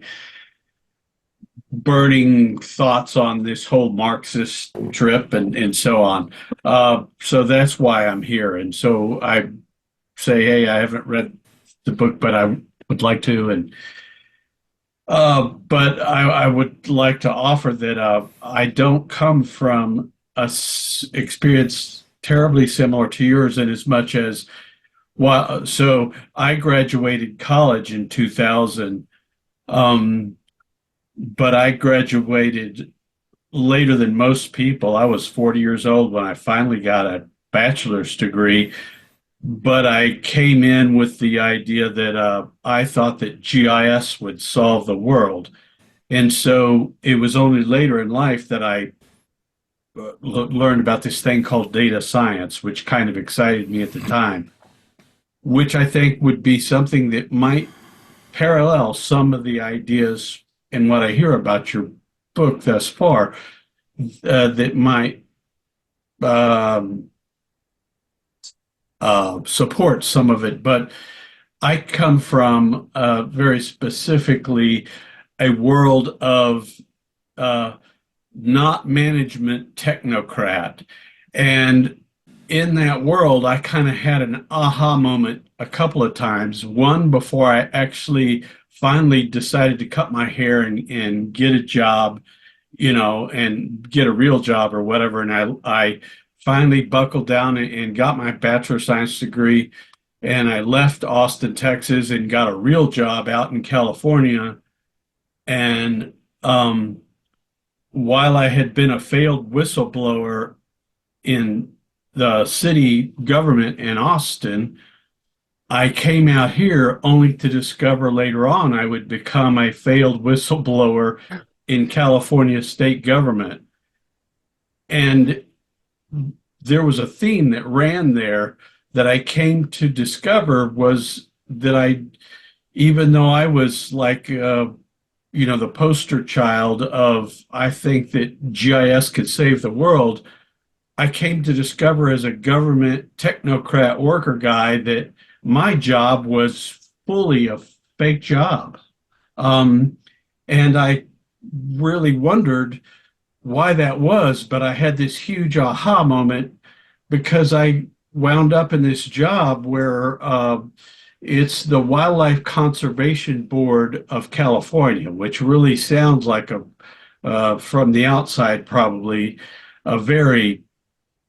burning thoughts on this whole Marxist trip and so on. So that's why I'm here. And so I say, hey, I haven't read the book, but I would like to. And But I would like to offer that I don't come from experience terribly similar to yours in as much as, well, so I graduated college in 2000, but I graduated later than most people. I was 40 years old when I finally got a bachelor's degree, but I came in with the idea that I thought that GIS would solve the world. And so it was only later in life that I learned about this thing called data science, which kind of excited me at the time, which I think would be something that might parallel some of the ideas and what I hear about your book thus far, that might um, support some of it. But I come from very specifically a world of uh, not management technocrat. And in that world, I kind of had an aha moment a couple of times. One, before I actually finally decided to cut my hair and get a job, and get a real job or whatever. And I finally buckled down and got my bachelor of science degree. And I left Austin, Texas, and got a real job out in California. And while I had been a failed whistleblower in the city government in Austin, I came out here only to discover later on I would become a failed whistleblower in California state government. And there was a theme that ran there that I came to discover was that even though I was like, the poster child of, I think that GIS could save the world, I came to discover as a government technocrat worker guy that my job was fully a fake job. And I really wondered why that was, but I had this huge aha moment because I wound up in this job where it's the Wildlife Conservation Board of California, which really sounds like from the outside, probably a very,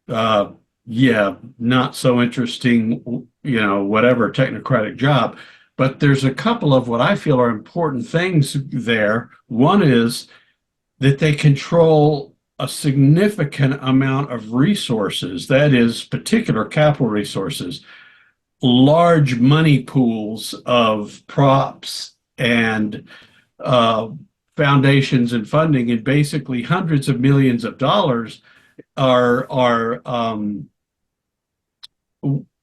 not so interesting, whatever technocratic job. But there's a couple of what I feel are important things there. One is that they control a significant amount of resources, that is, particular capital resources, large money pools of props and foundations and funding, and basically hundreds of millions of dollars are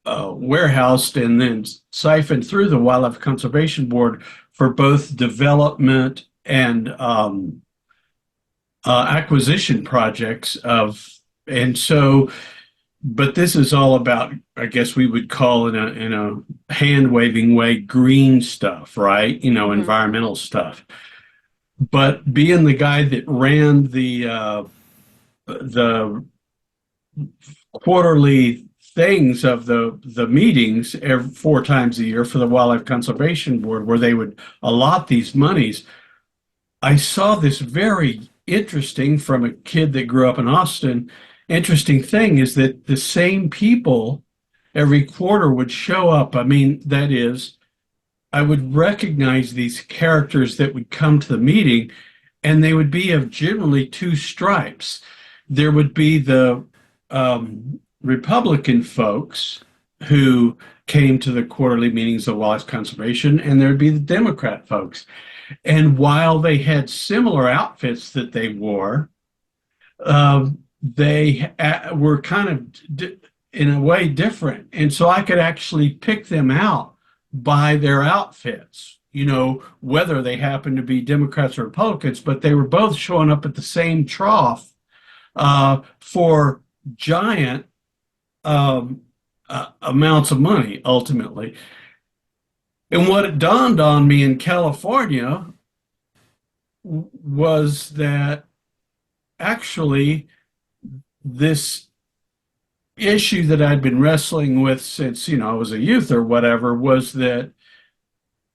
warehoused and then siphoned through the Wildlife Conservation Board for both development and acquisition projects and so, but this is all about, I guess we would call in a hand waving way, green stuff, right? Environmental stuff. But being the guy that ran the quarterly things of the meetings every 4 times a year for the Wildlife Conservation Board, where they would allot these monies, I saw this very interesting, from a kid that grew up in Austin, interesting thing is that the same people every quarter would show up. I mean, that is, I would recognize these characters that would come to the meeting, and they would be of generally 2 stripes. There would be the Republican folks who came to the quarterly meetings of wildlife conservation, and there'd be the Democrat folks. And while they had similar outfits that they wore, they were kind of, in a way, different. And so I could actually pick them out by their outfits, whether they happened to be Democrats or Republicans, but they were both showing up at the same trough for giant amounts of money, ultimately. And what it dawned on me in California was that actually this issue that I'd been wrestling with since, I was a youth or whatever, was that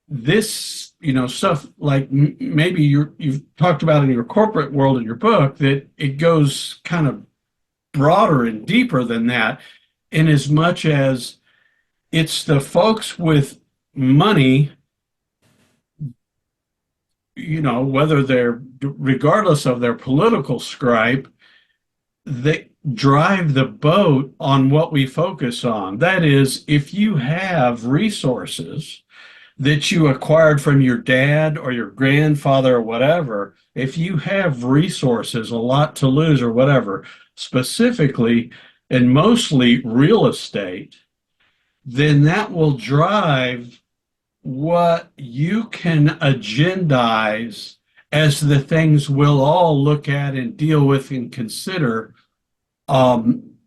this stuff like maybe you've talked about in your corporate world in your book, that it goes kind of broader and deeper than that, in as much as it's the folks with money, whether they're, regardless of their political stripe, that drive the boat on what we focus on. That is, if you have resources that you acquired from your dad or your grandfather or whatever, if you have resources, a lot to lose or whatever, specifically and mostly real estate, then that will drive what you can agendize as the things we'll all look at and deal with and consider, on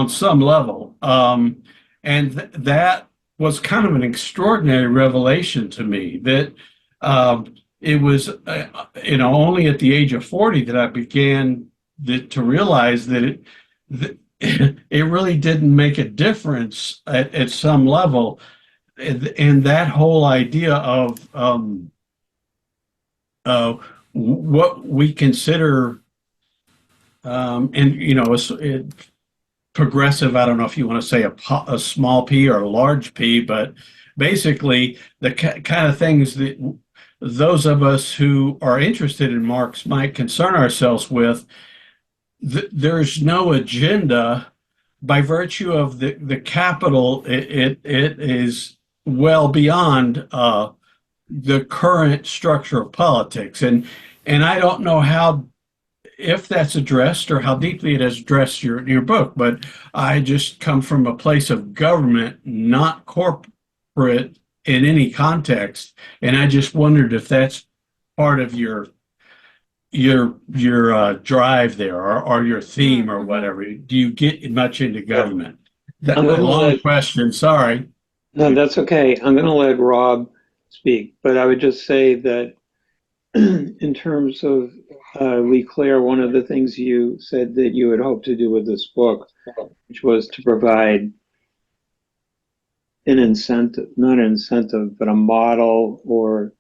some level. And that was kind of an extraordinary revelation to me, that it was, only at the age of 40 that I began to realize that it really didn't make a difference at some level. And that whole idea of what we consider, progressive, I don't know if you want to say a small p or a large p, but basically the kind of things that those of us who are interested in Marx might concern ourselves with. There's no agenda by virtue of the capital. It is well beyond the current structure of politics, and I don't know if that's addressed or how deeply it has addressed your book, but I just come from a place of government, not corporate in any context, and I just wondered if that's part of your drive there, or your theme or whatever. Do you get much into government? That's a long question. Sorry. No, that's okay. I'm going to let Rob speak, but I would just say that in terms of Leigh Claire, one of the things you said that you had hoped to do with this book, which was to provide an incentive, not an incentive, but a model or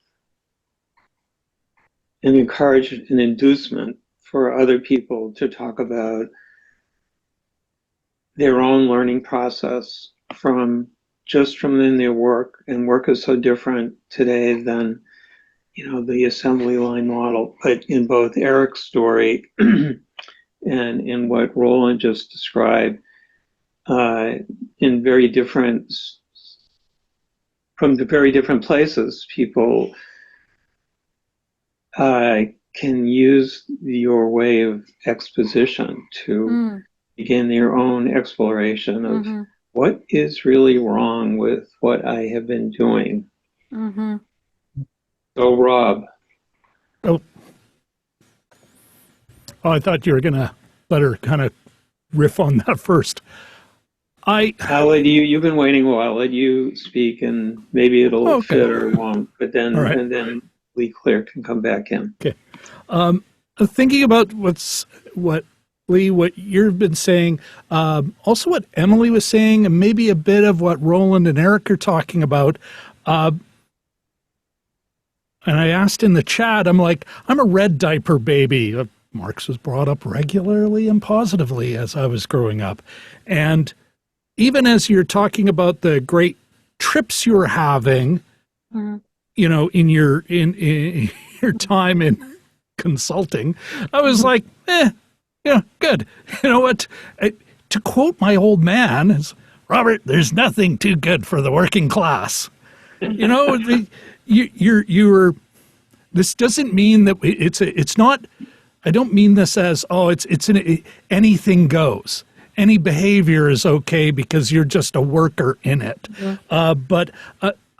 an encouragement, an inducement for other people to talk about their own learning process from in their work. And work is so different today than the assembly line model. But in both Eric's story and in what Roland just described, in very different, from the very different places, people can use your way of exposition to begin their own exploration of what is really wrong with what I have been doing. So, Rob. Oh, I thought you were going to let her kind of riff on that first. I'll let you've been waiting a while. I'll let you speak, and maybe it'll fit or it won't. But then, right. And then Leigh Claire can come back in. Okay. Thinking about what you've been saying, also what Emily was saying, and maybe a bit of what Roland and Eric are talking about. And I asked in the chat, I'm like, I'm a red diaper baby. Marx was brought up regularly and positively as I was growing up. And even as you're talking about the great trips you're having, in your time in consulting, I was like, yeah, good. You know what? To quote my old man, is Robert, there's nothing too good for the working class. You're. This doesn't mean that it's not. I don't mean this as anything goes. Any behavior is okay because you're just a worker in it. But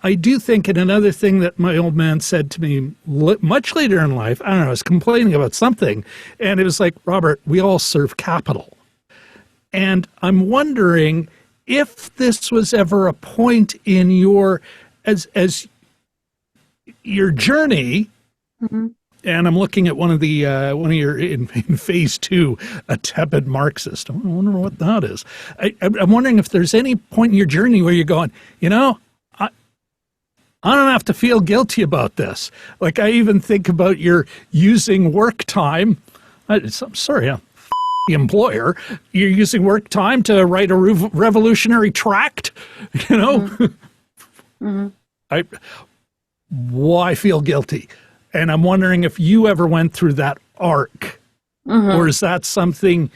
I do think, and another thing that my old man said to me much later in life, I don't know, I was complaining about something, and it was like, Robert, we all serve capital. And I'm wondering if this was ever a point in your, as your journey, and I'm looking at one of your in phase 2, a tepid Marxist. I wonder what that is. I'm wondering if there's any point in your journey where you're going, I don't have to feel guilty about this. Like, I even think about your using work time. I'm sorry, I'm the employer. You're using work time to write a revolutionary tract, you know? Mm-hmm. Why feel guilty? And I'm wondering if you ever went through that arc, or is that something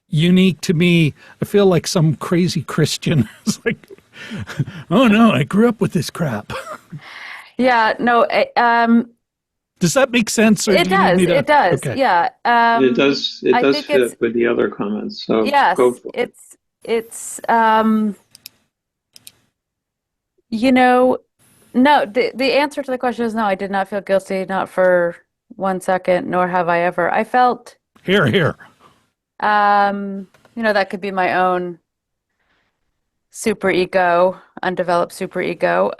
unique to me? I feel like some crazy Christian. It's like, oh no, I grew up with this crap. Yeah, no, Does that make sense? Or it do you need does. me to? It does. Okay. Yeah. It does I think it's, fit with the other comments, so yes, go for it. it's you know, no, the answer to the question is no, I did not feel guilty, not for 1 second, nor have I ever. I felt, Here. that could be my own super ego, undeveloped super ego.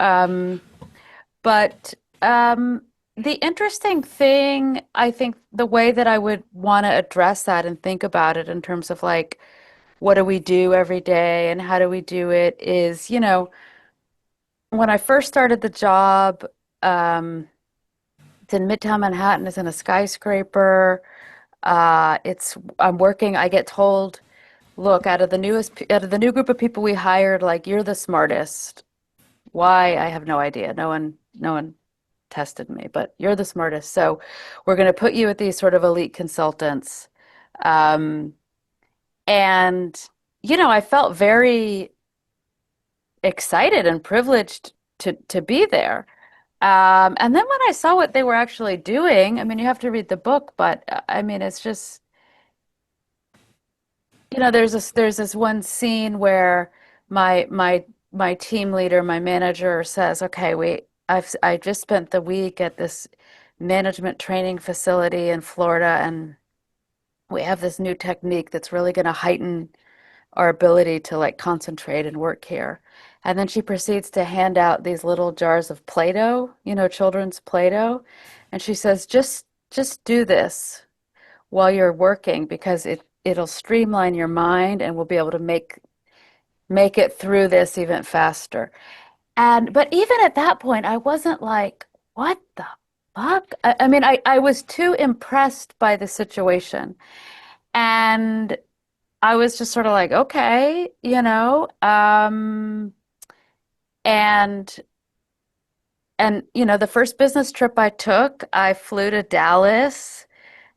But the interesting thing, I think the way that I would want to address that and think about it in terms of like, what do we do every day and how do we do it is, when I first started the job, it's in Midtown Manhattan, it's in a skyscraper. I get told, look, out of the new group of people we hired, like you're the smartest. Why? I have no idea. No one tested me, but you're the smartest. So we're going to put you with these sort of elite consultants. And, I felt very excited and privileged to be there. And then when I saw what they were actually doing, I mean, you have to read the book, but I mean, it's just, there's this one scene where my team leader, my manager says, "Okay, I just spent the week at this management training facility in Florida, and we have this new technique that's really going to heighten our ability to like concentrate and work here." And then she proceeds to hand out these little jars of Play-Doh, children's Play-Doh, and she says, "Just do this while you're working because it'll streamline your mind and we'll be able to make it through this even faster." But even at that point, I wasn't like, what the fuck? I mean, I was too impressed by the situation. And I was just sort of like, okay, and the first business trip I took, I flew to Dallas.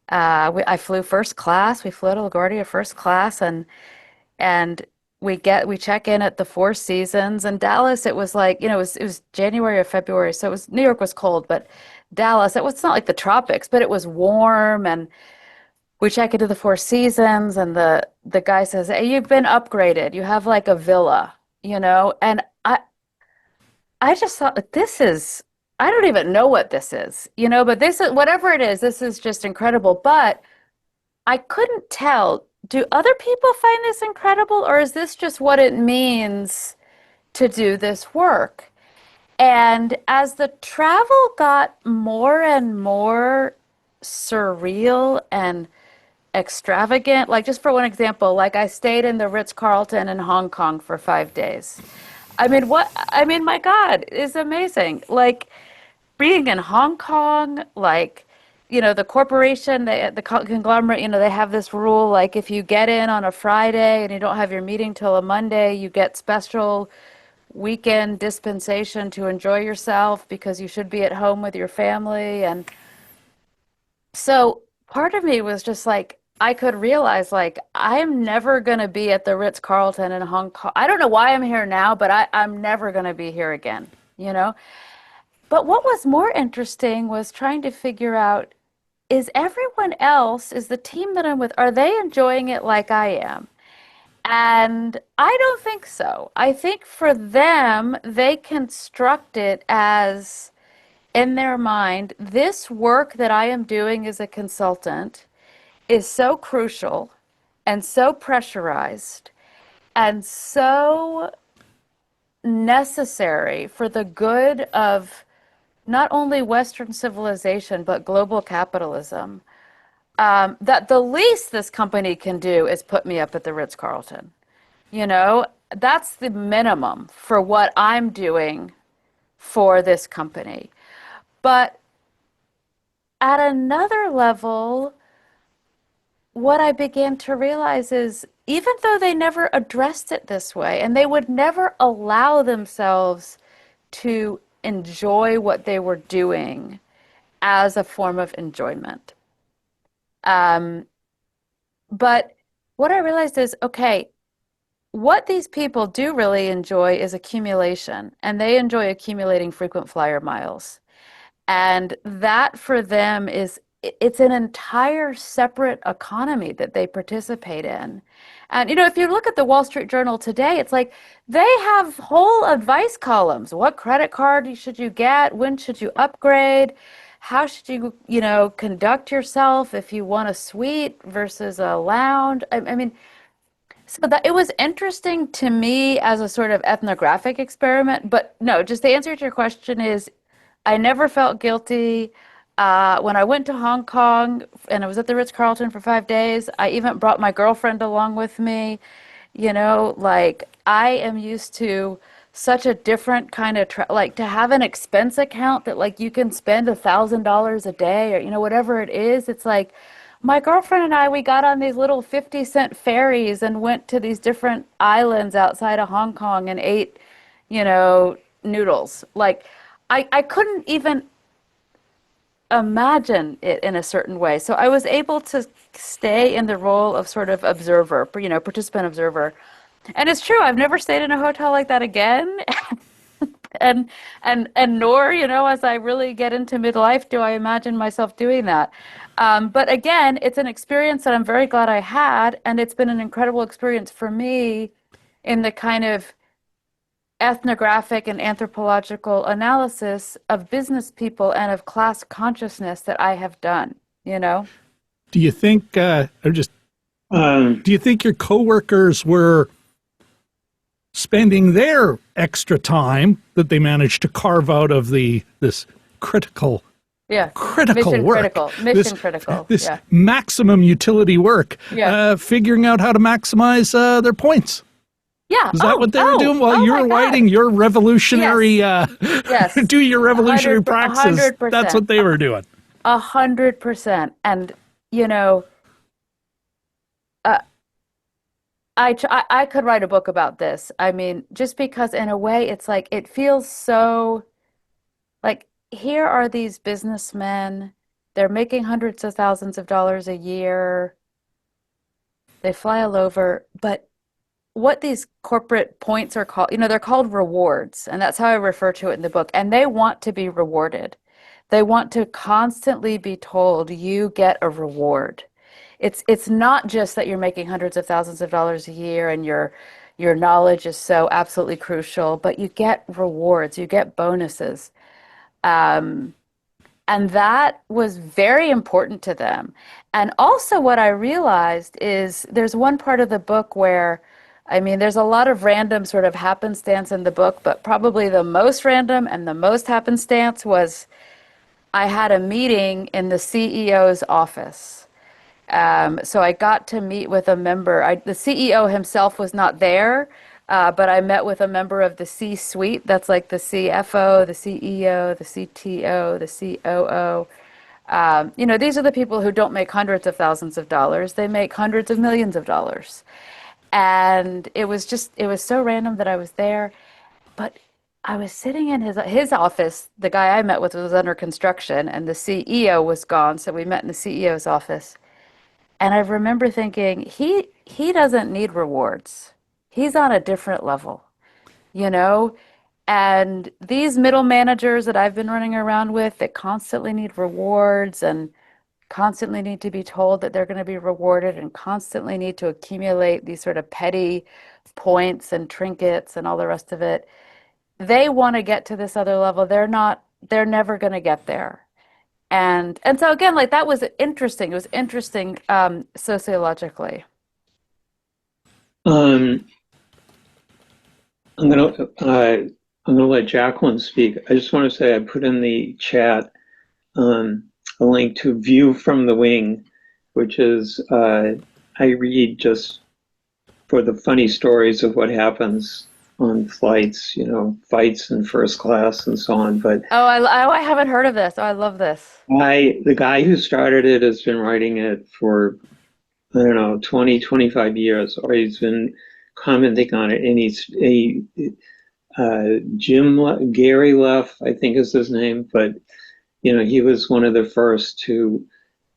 I flew first class. We flew to LaGuardia first class, and we check in at the Four Seasons. And Dallas, it was like, it was January or February, so New York was cold, but Dallas, it's not like the tropics, but it was warm. And we check into the Four Seasons, and the guy says, "Hey, you've been upgraded. You have like a villa, And I just thought, like, I don't even know what this is, but this is, whatever it is, this is just incredible. But I couldn't tell, do other people find this incredible, or is this just what it means to do this work? And as the travel got more and more surreal and extravagant, like just for one example, like I stayed in the Ritz-Carlton in Hong Kong for 5 days. My God, it's amazing. Like being in Hong Kong, like, the corporation, the conglomerate, they have this rule, like if you get in on a Friday and you don't have your meeting till a Monday, you get special weekend dispensation to enjoy yourself because you should be at home with your family. And so part of me was just like, I could realize, like, I'm never going to be at the Ritz-Carlton in Hong Kong. I don't know why I'm here now, but I'm never going to be here again, But what was more interesting was trying to figure out, is the team that I'm with, are they enjoying it like I am? And I don't think so. I think for them, they construct it as, in their mind, this work that I am doing as a consultant is so crucial and so pressurized and so necessary for the good of not only Western civilization, but global capitalism, that the least this company can do is put me up at the Ritz-Carlton. That's the minimum for what I'm doing for this company. But at another level, what I began to realize is even though they never addressed it this way, and they would never allow themselves to enjoy what they were doing as a form of enjoyment. But what I realized is, okay, what these people do really enjoy is accumulation, and they enjoy accumulating frequent flyer miles. And that for them is, it's an entire separate economy that they participate in. And, if you look at the Wall Street Journal today, it's like they have whole advice columns. What credit card should you get? When should you upgrade? How should you, conduct yourself if you want a suite versus a lounge? I mean, so that it was interesting to me as a sort of ethnographic experiment, but no, just the answer to your question is I never felt guilty. When I went to Hong Kong and I was at the Ritz-Carlton for 5 days, I even brought my girlfriend along with me. Like I am used to such a different kind of like to have an expense account that like you can spend $1,000 a day or whatever it is. It's like my girlfriend and I, we got on these little 50-cent ferries and went to these different islands outside of Hong Kong and ate, noodles. Like I couldn't even imagine it in a certain way. So I was able to stay in the role of sort of observer, participant observer. And it's true, I've never stayed in a hotel like that again. And nor, as I really get into midlife, do I imagine myself doing that. But again, it's an experience that I'm very glad I had, and it's been an incredible experience for me in the kind of ethnographic and anthropological analysis of business people and of class consciousness that I have done, Do you think, do you think your coworkers were spending their extra time that they managed to carve out of this critical mission work, critical, this maximum utility work, figuring out how to maximize their points? Yeah. Is that what they were doing while you were writing your revolutionary, yes. do your revolutionary praxis? 100%. That's what they were doing. 100%. And, I could write a book about this. I mean, just because in a way it's like, it feels so like here are these businessmen, they're making hundreds of thousands of dollars a year. They fly all over, but what these corporate points are called, they're called rewards, and that's how I refer to it in the book. And they want to be rewarded. They want to constantly be told you get a reward. It's not just that you're making hundreds of thousands of dollars a year and your knowledge is so absolutely crucial, but you get rewards, you get bonuses. And that was very important to them. And also what I realized is there's one part of the book where, I mean, there's a lot of random sort of happenstance in the book, but probably the most random and the most happenstance was I had a meeting in the CEO's office. So I got to meet with a member. The CEO himself was not there, but I met with a member of the C-suite. That's like the CFO, the CEO, the CTO, the COO. These are the people who don't make hundreds of thousands of dollars. They make hundreds of millions of dollars. And it was so random that I was there. But I was sitting in his office. The guy I met with was under construction, and the CEO was gone. So we met in the CEO's office. And I remember thinking, he doesn't need rewards. He's on a different level, And these middle managers that I've been running around with that constantly need rewards and constantly need to be told that they're going to be rewarded and constantly need to accumulate these sort of petty points and trinkets and all the rest of it. They want to get to this other level. They're never going to get there. And so again, like that was interesting. It was interesting sociologically. I'm gonna let Jacqueline speak. I just want to say I put in the chat a link to View from the Wing, which is I read just for the funny stories of what happens on flights, fights in first class and so on. But I haven't heard of this. Oh, I love this. the guy who started it has been writing it for, I don't know, 20, 25 years, or he's been commenting on it. And Gary Leff, I think is his name, but he was one of the first to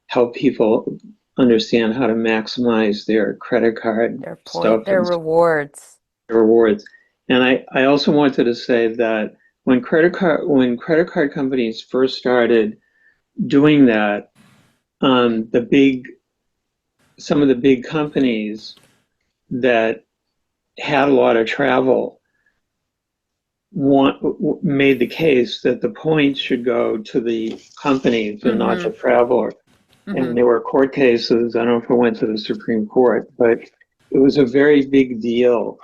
help people understand how to maximize their credit card Their stuff their and rewards. rewards. And I also wanted to say that when credit card companies first started doing that, some of the big companies that had a lot of travel made the case that the points should go to the companies and not the traveler. And there were court cases. I don't know if it went to the Supreme Court, but it was a very big deal.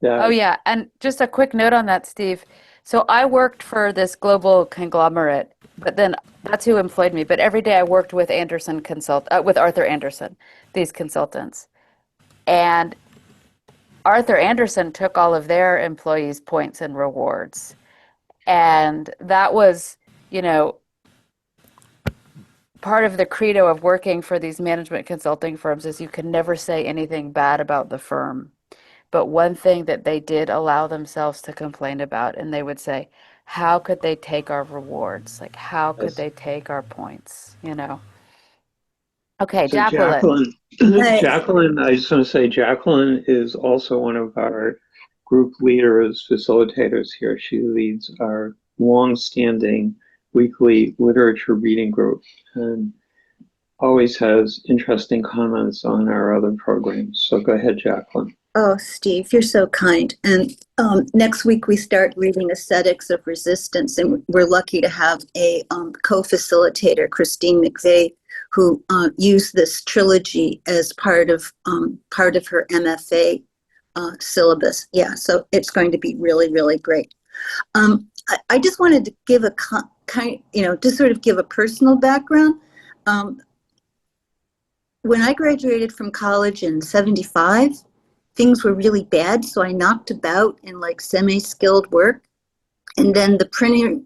Oh, yeah. And just a quick note on that, Steve. So I worked for this global conglomerate, but then that's who employed me. But every day I worked with with Arthur Andersen, these consultants. And Arthur Andersen took all of their employees' points and rewards. And that was, part of the credo of working for these management consulting firms is you can never say anything bad about the firm. But one thing that they did allow themselves to complain about, and they would say, how could they take our rewards? Like, how could they take our points? Okay, So Jacqueline. Jacqueline, I just want to say, Jacqueline is also one of our group leaders, facilitators here. She leads our long-standing weekly literature reading group and always has interesting comments on our other programs. So go ahead, Jacqueline. Oh, Steve, you're so kind. And next week we start reading Aesthetics of Resistance, and we're lucky to have a co-facilitator, Christine McVeigh, who used this trilogy as part of her MFA syllabus. Yeah, so it's going to be really, really great. I just wanted to give just sort of give a personal background. When I graduated from college in '75, things were really bad, so I knocked about in like semi-skilled work. And then the printing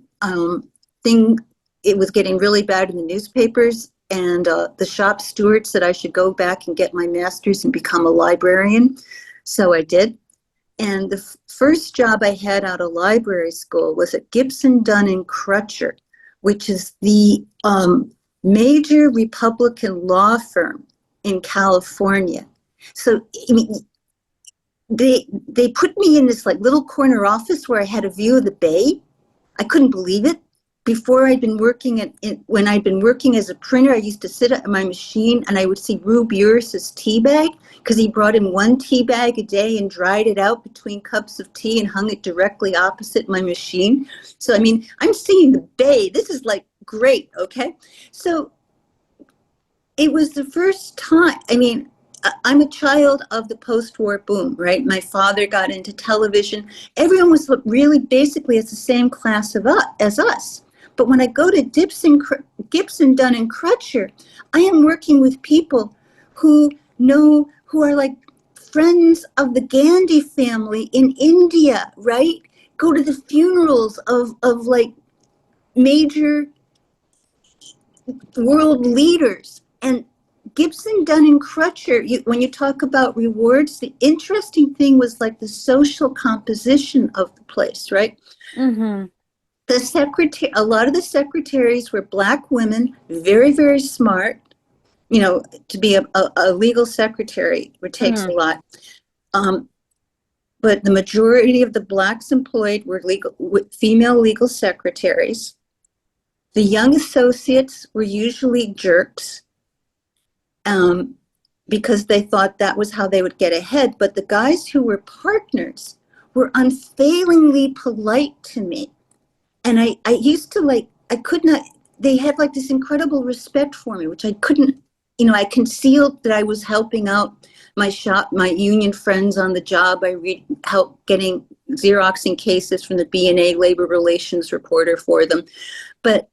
thing, it was getting really bad in the newspapers, and the shop steward said I should go back and get my master's and become a librarian. So I did. And the first job I had out of library school was at Gibson, Dunn and Crutcher, which is the major Republican law firm in California. So, I mean, they put me in this like little corner office where I had a view of the bay. I couldn't believe it. Before I'd been working when I'd been working as a printer, I used to sit at my machine and I would see Rube Uris's tea bag, because he brought in one tea bag a day and dried it out between cups of tea and hung it directly opposite my machine. So, I mean, I'm seeing the bay. This is like great, okay? So it was the first time, I mean, I'm a child of the post-war boom, right? My father got into television. Everyone was really basically as the same class as us. But when I go to Gibson, Dunn and Crutcher, I am working with people who are like friends of the Gandhi family in India, right? Go to the funerals of like major world leaders. And Gibson, Dunn and Crutcher, when you talk about rewards, the interesting thing was like the social composition of the place, right? Mm-hmm. A lot of the secretaries were Black women, very, very smart. To be a legal secretary, it takes a lot. But the majority of the Blacks employed were female legal secretaries. The young associates were usually jerks, because they thought that was how they would get ahead. But the guys who were partners were unfailingly polite to me. And I used to they had like this incredible respect for me, which I couldn't, I concealed that I was helping out my union friends on the job. I helped getting Xeroxing cases from the B&A labor relations reporter for them. But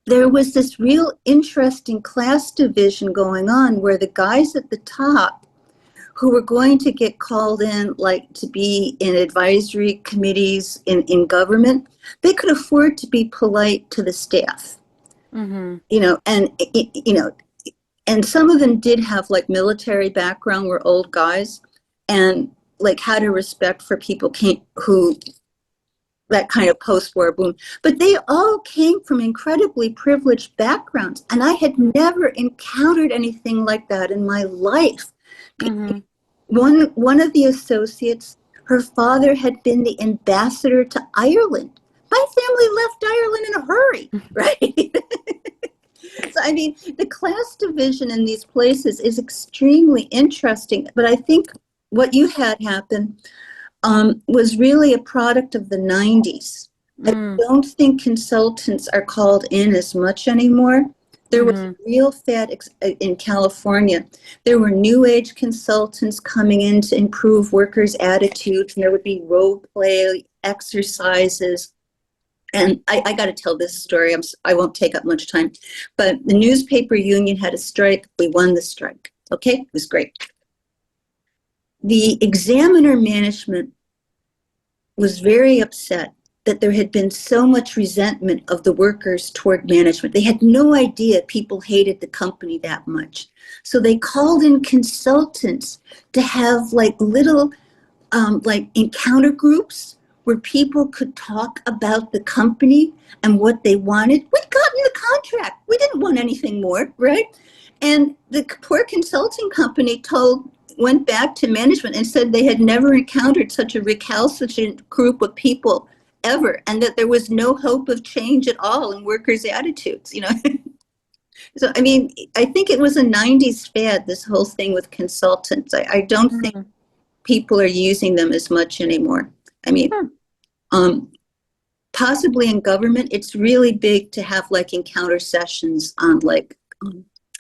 there was this real interesting class division going on where the guys at the top who were going to get called in, like to be in advisory committees in government, they could afford to be polite to the staff, you know, and, you know, and some of them did have like military background, were old guys, and like had a respect for people who that kind of post-war boom. But they all came from incredibly privileged backgrounds, and I had never encountered anything like that in my life. One of the associates, her father had been the ambassador to Ireland. My family left Ireland in a hurry, right? So, I mean, the class division in these places is extremely interesting, but I think what you had happen was really a product of the 90s. I don't think consultants are called in as much anymore. There was a real fad in California. There were new age consultants coming in to improve workers' attitudes, and there would be role play exercises. And I got to tell this story. I won't take up much time. But the newspaper union had a strike. We won the strike. Okay, it was great. The examiner management was very upset that there had been so much resentment of the workers toward management. They had no idea people hated the company that much. So they called in consultants to have like little like encounter groups where people could talk about the company and what they wanted. We'd gotten the contract. We didn't want anything more, right? And the poor consulting company went back to management and said they had never encountered such a recalcitrant group of people ever, and that there was no hope of change at all in workers' attitudes, you know. So, I mean, I think it was a 90s fad, this whole thing with consultants. I don't think people are using them as much anymore. I mean, possibly in government, it's really big to have like encounter sessions on like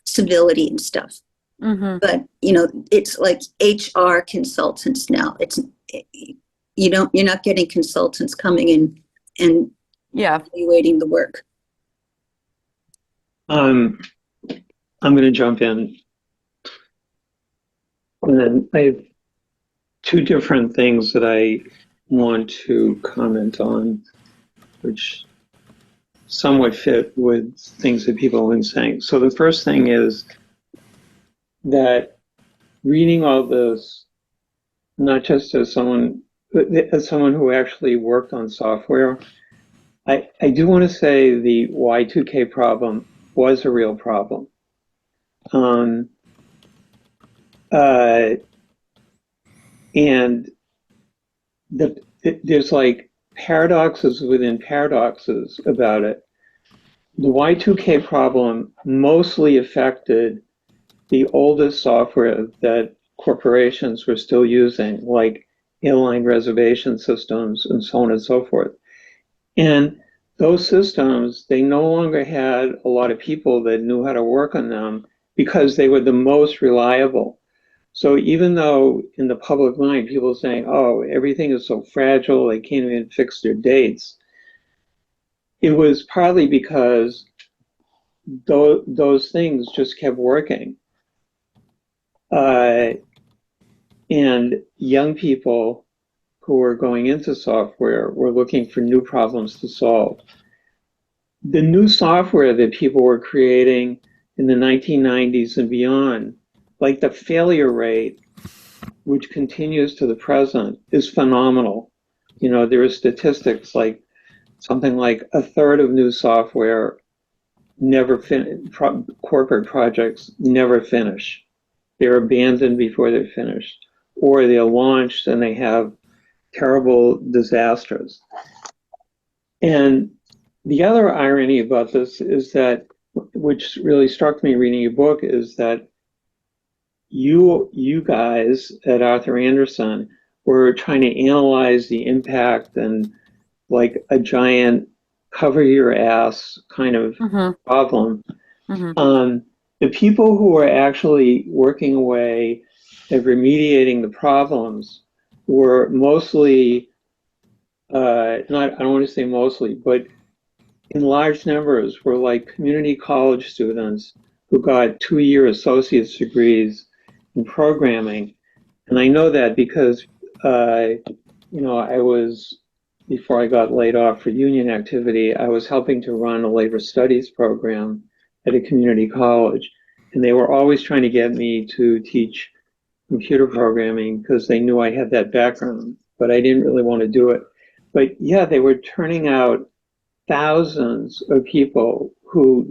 civility and stuff. But, you know, it's like HR consultants now. You're not getting consultants coming in and evaluating the work. I'm going to jump in. And then I have two different things that I want to comment on, which somewhat fit with things that people have been saying. So the first thing is that reading all this, not just as someone who actually worked on software, I do want to say the Y2K problem was a real problem. And there's like paradoxes within paradoxes about it. The Y2K problem mostly affected the oldest software that corporations were still using, like airline reservation systems and so on and so forth. And those systems, they no longer had a lot of people that knew how to work on them because they were the most reliable. So even though in the public mind, people are saying, oh, everything is so fragile, they can't even fix their dates, it was partly because those things just kept working. And young people who were going into software were looking for new problems to solve. The new software that people were creating in the 1990s and beyond, like the failure rate, which continues to the present, is phenomenal. You know, there are statistics like something like a third of new software corporate projects never finish. They're abandoned before they're finished, or they're launched and they have terrible disasters. And the other irony about this is that, which really struck me reading your book, is that you guys at Arthur Andersen were trying to analyze the impact and like a giant cover your ass kind of problem. The people who are actually working away at remediating the problems were mostly, I don't want to say mostly, but in large numbers were like community college students who got 2-year associate's degrees in programming And I know that because, I was, before I got laid off for union activity, I was helping to run a labor studies program at a community college. And they were always trying to get me to teach computer programming because they knew I had that background, but I didn't really want to do it. But yeah, they were turning out thousands of people who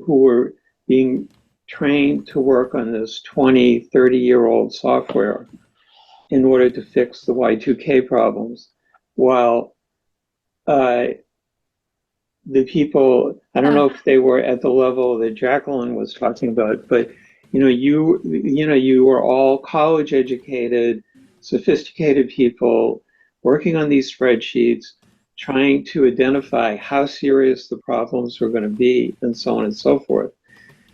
were being trained to work on this 20, 30-year-old software in order to fix the Y2K problems, while the people, I don't know if they were at the level that Jacqueline was talking about, but you were all college educated, sophisticated people working on these spreadsheets, trying to identify how serious the problems were going to be, and so on and so forth.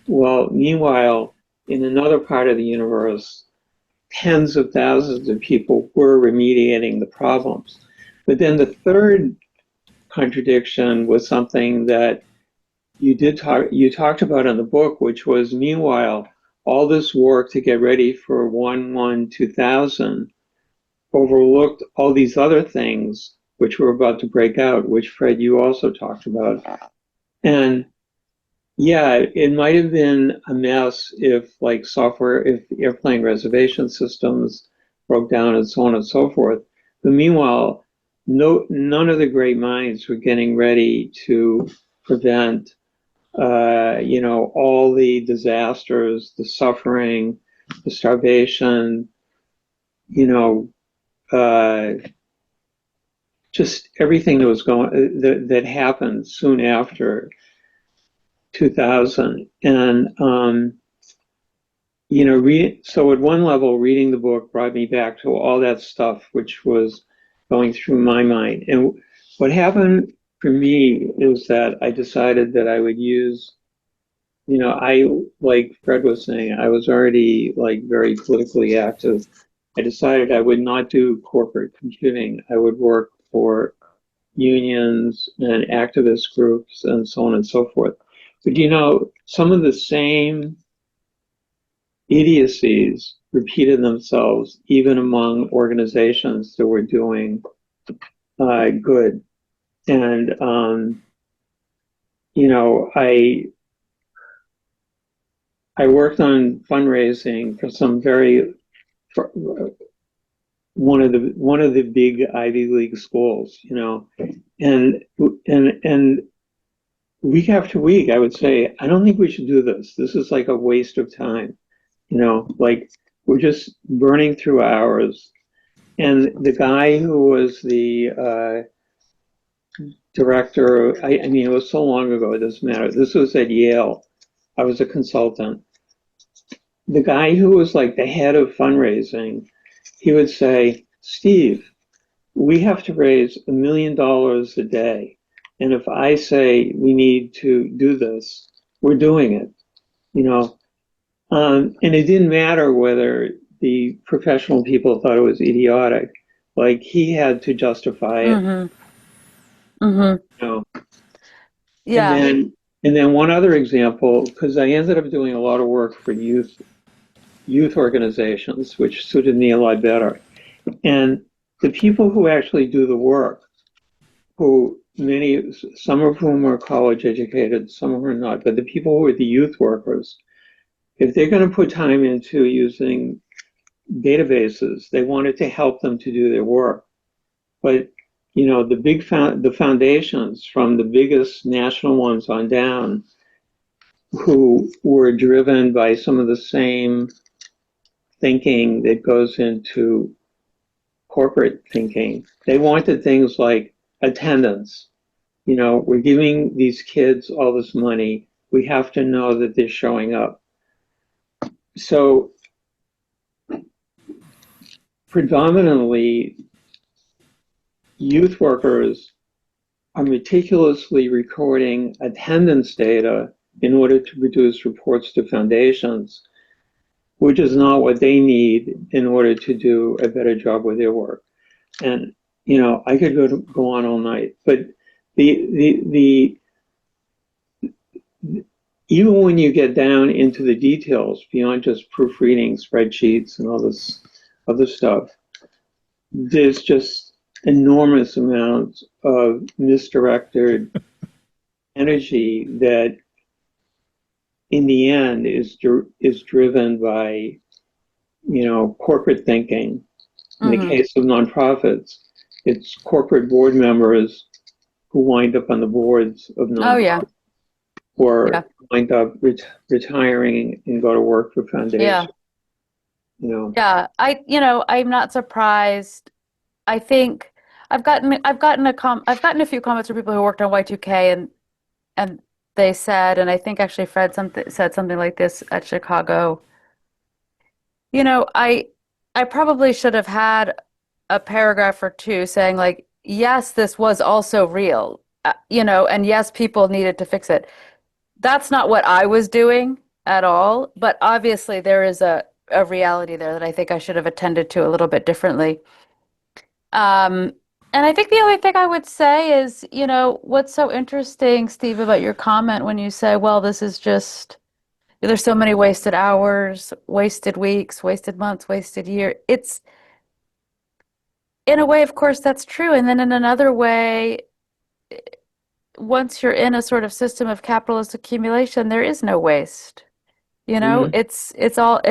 Well, meanwhile, in another part of the universe, tens of thousands of people were remediating the problems. But then the third contradiction was something that you talked about in the book, which was, meanwhile, all this work to get ready for 1/1/2000 overlooked all these other things which were about to break out, which Fred, you also talked about. And yeah, it might have been a mess if airplane reservation systems broke down and so on and so forth. But meanwhile, none of the great minds were getting ready to prevent, all the disasters, the suffering, the starvation, just everything that was that happened soon after 2000. And so at one level, reading the book brought me back to all that stuff which was going through my mind. And what happened for me is that I decided that I would use, like Fred was saying, I was already very politically active. I decided I would not do corporate computing. I would work for unions and activist groups and so on and so forth. But some of the same idiocies repeated themselves even among organizations that were doing good. And, I worked on fundraising for one of the big Ivy League schools, and week after week, I would say, I don't think we should do this. This is like a waste of time, we're just burning through hours. And the guy who was the director, I mean, it was so long ago, it doesn't matter. This was at Yale. I was a consultant. The guy who was the head of fundraising, he would say, Steve, we have to raise $1 million a day. And if I say we need to do this, we're doing it, and it didn't matter whether the professional people thought it was idiotic. He had to justify it. Mm-hmm. Mm-hmm. Yeah. And then one other example, because I ended up doing a lot of work for youth organizations, which suited me a lot better. And the people who actually do the work, some of whom are college educated, some of whom are not, but the people who are the youth workers, if they're going to put time into using databases, they wanted to help them to do their work. But the foundations, from the biggest national ones on down, who were driven by some of the same thinking that goes into corporate thinking, they wanted things like attendance. We're giving these kids all this money. We have to know that they're showing up. So predominantly, youth workers are meticulously recording attendance data in order to produce reports to foundations, which is not what they need in order to do a better job with their work. And I could go on all night, but the even when you get down into the details beyond just proofreading spreadsheets and all this other stuff, there's just enormous amounts of misdirected energy that in the end is driven by, corporate thinking. In the case of nonprofits, it's corporate board members who wind up on the boards of Oh, yeah. nonprofits or Yeah. wind up retiring and go to work for foundations. Yeah. Yeah. I'm not surprised. I think I've gotten a few comments from people who worked on Y2K, and they said, and I think actually Fred said something like this at Chicago. I probably should have had a paragraph or two saying like, yes, this was also real, and yes, people needed to fix it. That's not what I was doing at all, but obviously there is a reality there that I think I should have attended to a little bit differently. Um, and I think the only thing I would say is, what's so interesting, Steve, about your comment when you say, well, this is just, there's so many wasted hours, wasted weeks, wasted months, wasted year. It's, in a way, of course, that's true. And then in another way, once you're in a sort of system of capitalist accumulation, there is no waste. It's all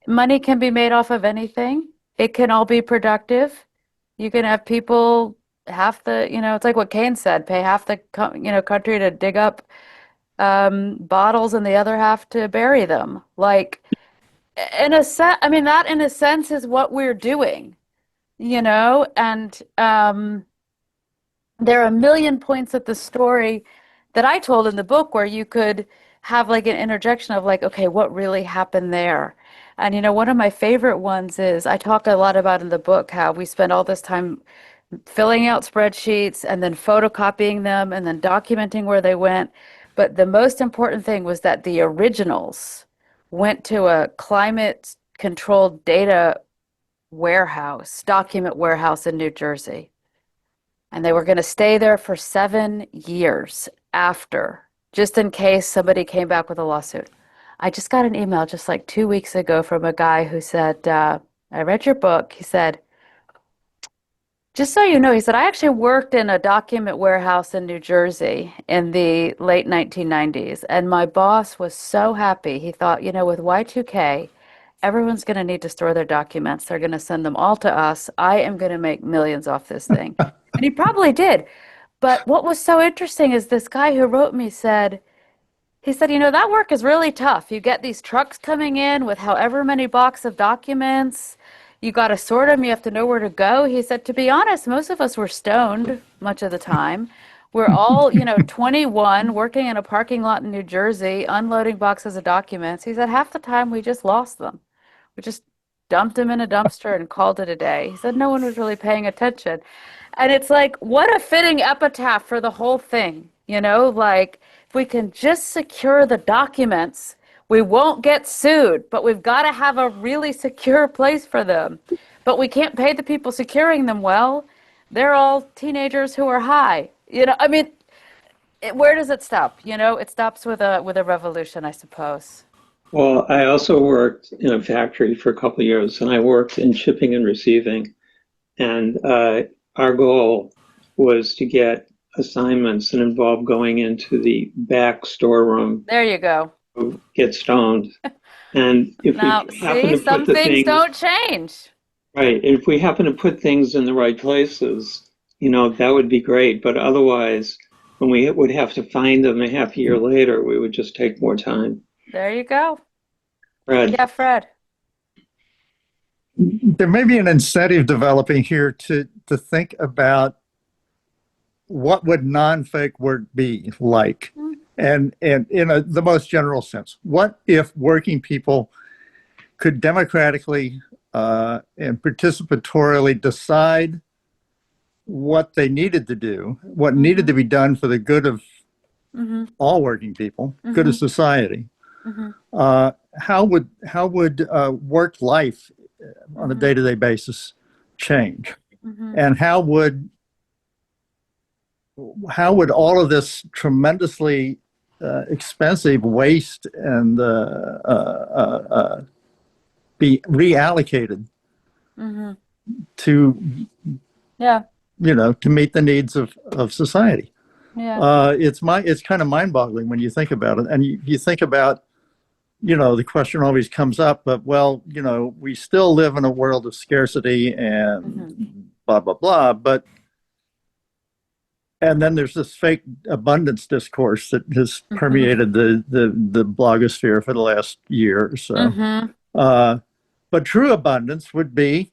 money can be made off of anything. It can all be productive. You can have people it's like what Keynes said, pay half the country to dig up bottles and the other half to bury them. Like in a sense, I mean that in a sense is what we're doing, and there are a million points of the story that I told in the book where you could have like an interjection of like, okay, what really happened there? And one of my favorite ones is I talk a lot about in the book how we spend all this time filling out spreadsheets and then photocopying them and then documenting where they went. But the most important thing was that the originals went to a climate controlled data document warehouse in New Jersey. And they were going to stay there for 7 years after, just in case somebody came back with a lawsuit. I just got an email just like 2 weeks ago from a guy who said, I read your book. He said, just so you know, he said, I actually worked in a document warehouse in New Jersey in the late 1990s. And my boss was so happy. He thought, with Y2K, everyone's going to need to store their documents. They're going to send them all to us. I am going to make millions off this thing. And he probably did. But what was so interesting is this guy who wrote me said, that work is really tough. You get these trucks coming in with however many blocks of documents. You got to sort them. You have to know where to go. He said, to be honest, most of us were stoned much of the time. We're all, 21, working in a parking lot in New Jersey, unloading boxes of documents. He said, half the time we just lost them. We just dumped them in a dumpster and called it a day. He said no one was really paying attention. And it's like, what a fitting epitaph for the whole thing. Like if we can just secure the documents, we won't get sued, but we've got to have a really secure place for them. But we can't pay the people securing them well. They're all teenagers who are high. I mean, where does it stop? It stops with a revolution, I suppose. Well, I also worked in a factory for a couple of years, and I worked in shipping and receiving. And our goal was to get assignments that involved going into the back storeroom. There you go. Get stoned. And if now, we happen to some put the things don't change. Right. If we happen to put things in the right places, that would be great. But otherwise, when we would have to find them a half a year later, we would just take more time. There you go. Fred. Yeah, Fred. There may be an incentive developing here to think about what would non-fake work be like, and in the most general sense. What if working people could democratically and participatorily decide what they needed to do, what needed to be done for the good of all working people, good of society? How would work life on a day-to-day basis change? And how would all of this tremendously expensive waste and be reallocated Mm-hmm. to, Yeah. to meet the needs of society. Yeah. It's kind of mind-boggling when you think about it, and you think about, the question always comes up, but well, we still live in a world of scarcity and Mm-hmm. blah blah blah, but and then there's this fake abundance discourse that has Mm-hmm. permeated the blogosphere for the last year or so. Mm-hmm. But true abundance would be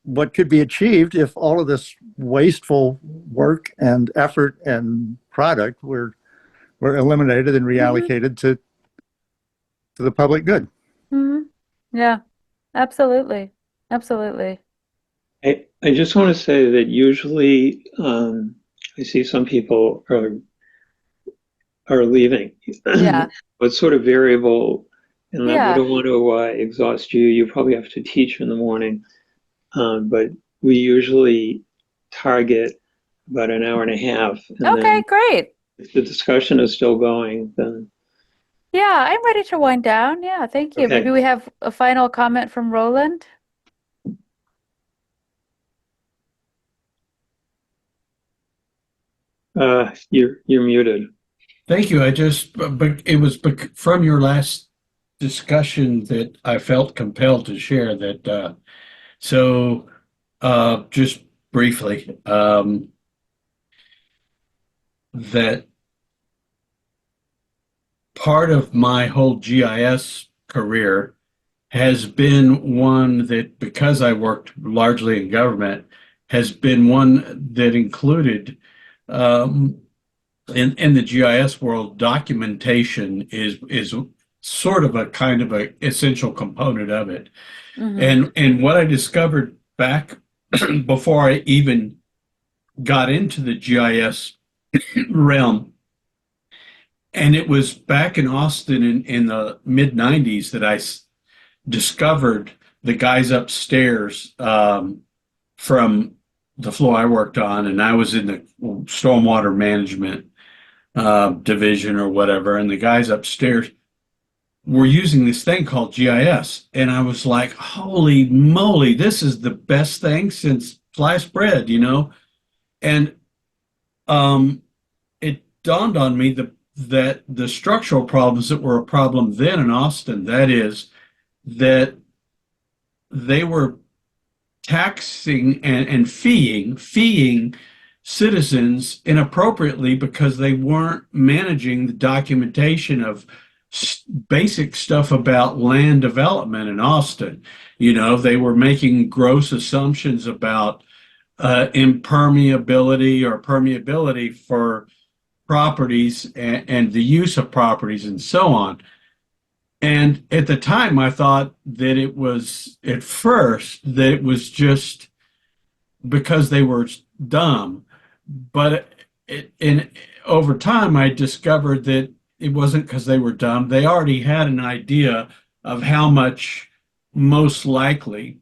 what could be achieved if all of this wasteful work and effort and product were eliminated and Mm-hmm. reallocated to the public good. Mm-hmm. Yeah. Absolutely. Absolutely. I just want to say that usually I see some people are leaving. Yeah. It's sort of variable, and that we Yeah. don't want to exhaust you. You probably have to teach in the morning, but we usually target about an hour and a half, and Okay, then great. if the discussion is still going, then Yeah, I'm ready to wind down. Yeah, thank you. Maybe okay. we have a final comment from Roland. You're muted. Thank you. But it was from your last discussion that I felt compelled to share that. Just briefly, that part of my whole GIS career has been one that, because I worked largely in government, has been one that included, in the GIS world, documentation is sort of a kind of a essential component of it. Mm-hmm. And what I discovered back before I even got into the GIS realm, and it was back in Austin in the mid 90s that I discovered the guys upstairs, from the floor I worked on, and I was in the stormwater management division or whatever, and the guys upstairs were using this thing called GIS, and I was like, "Holy moly, this is the best thing since sliced bread," And it dawned on me that the structural problems that were a problem then in Austin, that is, that they were taxing and feeing citizens inappropriately because they weren't managing the documentation of basic stuff about land development in Austin. They were making gross assumptions about impermeability or permeability for properties and the use of properties and so on. And at the time, I thought that it was, at first, that it was just because they were dumb. But over time, I discovered that it wasn't because they were dumb. They already had an idea of how much, most likely,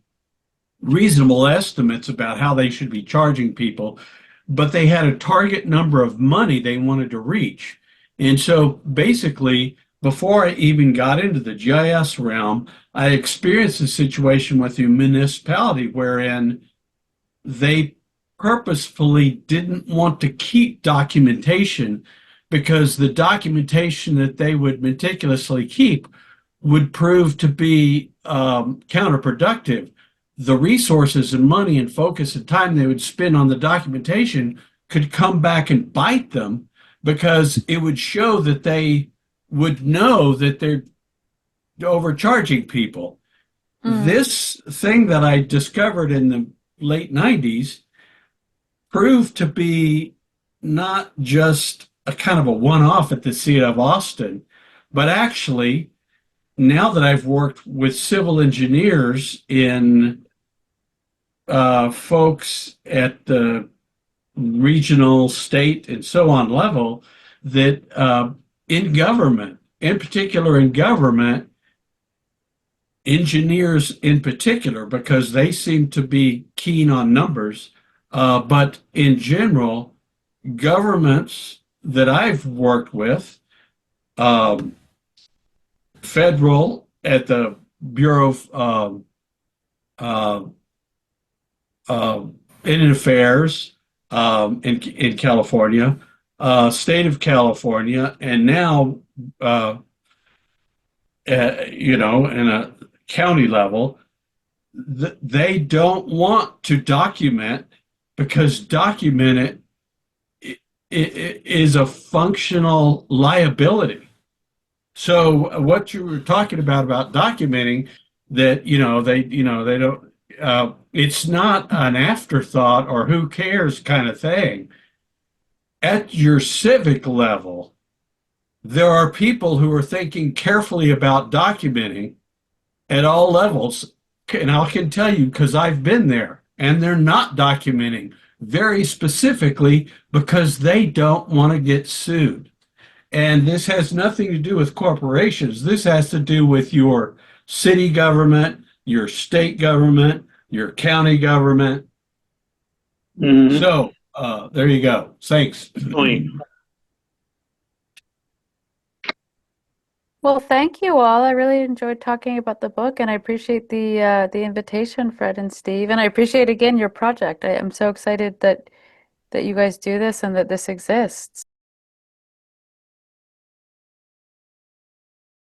reasonable estimates about how they should be charging people, but they had a target number of money they wanted to reach. And so basically, before I even got into the GIS realm, I experienced a situation with a municipality wherein they purposefully didn't want to keep documentation because the documentation that they would meticulously keep would prove to be counterproductive. The resources and money and focus and time they would spend on the documentation could come back and bite them because it would show that they would know that they're overcharging people. Mm. This thing that I discovered in the late 90s proved to be not just a kind of a one-off at the City of Austin, but actually, now that I've worked with civil engineers in folks at the regional, state, and so on level, that in government, in particular in government, engineers in particular, because they seem to be keen on numbers, but in general, governments that I've worked with, federal at the Bureau of uh, uh, Indian Affairs in California, state of California, and now, in a county level, they don't want to document because document it is a functional liability. So what you were talking about documenting that, they don't, it's not an afterthought or who cares kind of thing. At your civic level, there are people who are thinking carefully about documenting at all levels. And I can tell you, because I've been there, and they're not documenting very specifically because they don't want to get sued. And this has nothing to do with corporations. This has to do with your city government, your state government, your county government. Mhm. So there you go. Thanks. Point. Well, thank you all. I really enjoyed talking about the book, and I appreciate the invitation, Fred and Steve. And I appreciate again your project. I am so excited that you guys do this and that this exists.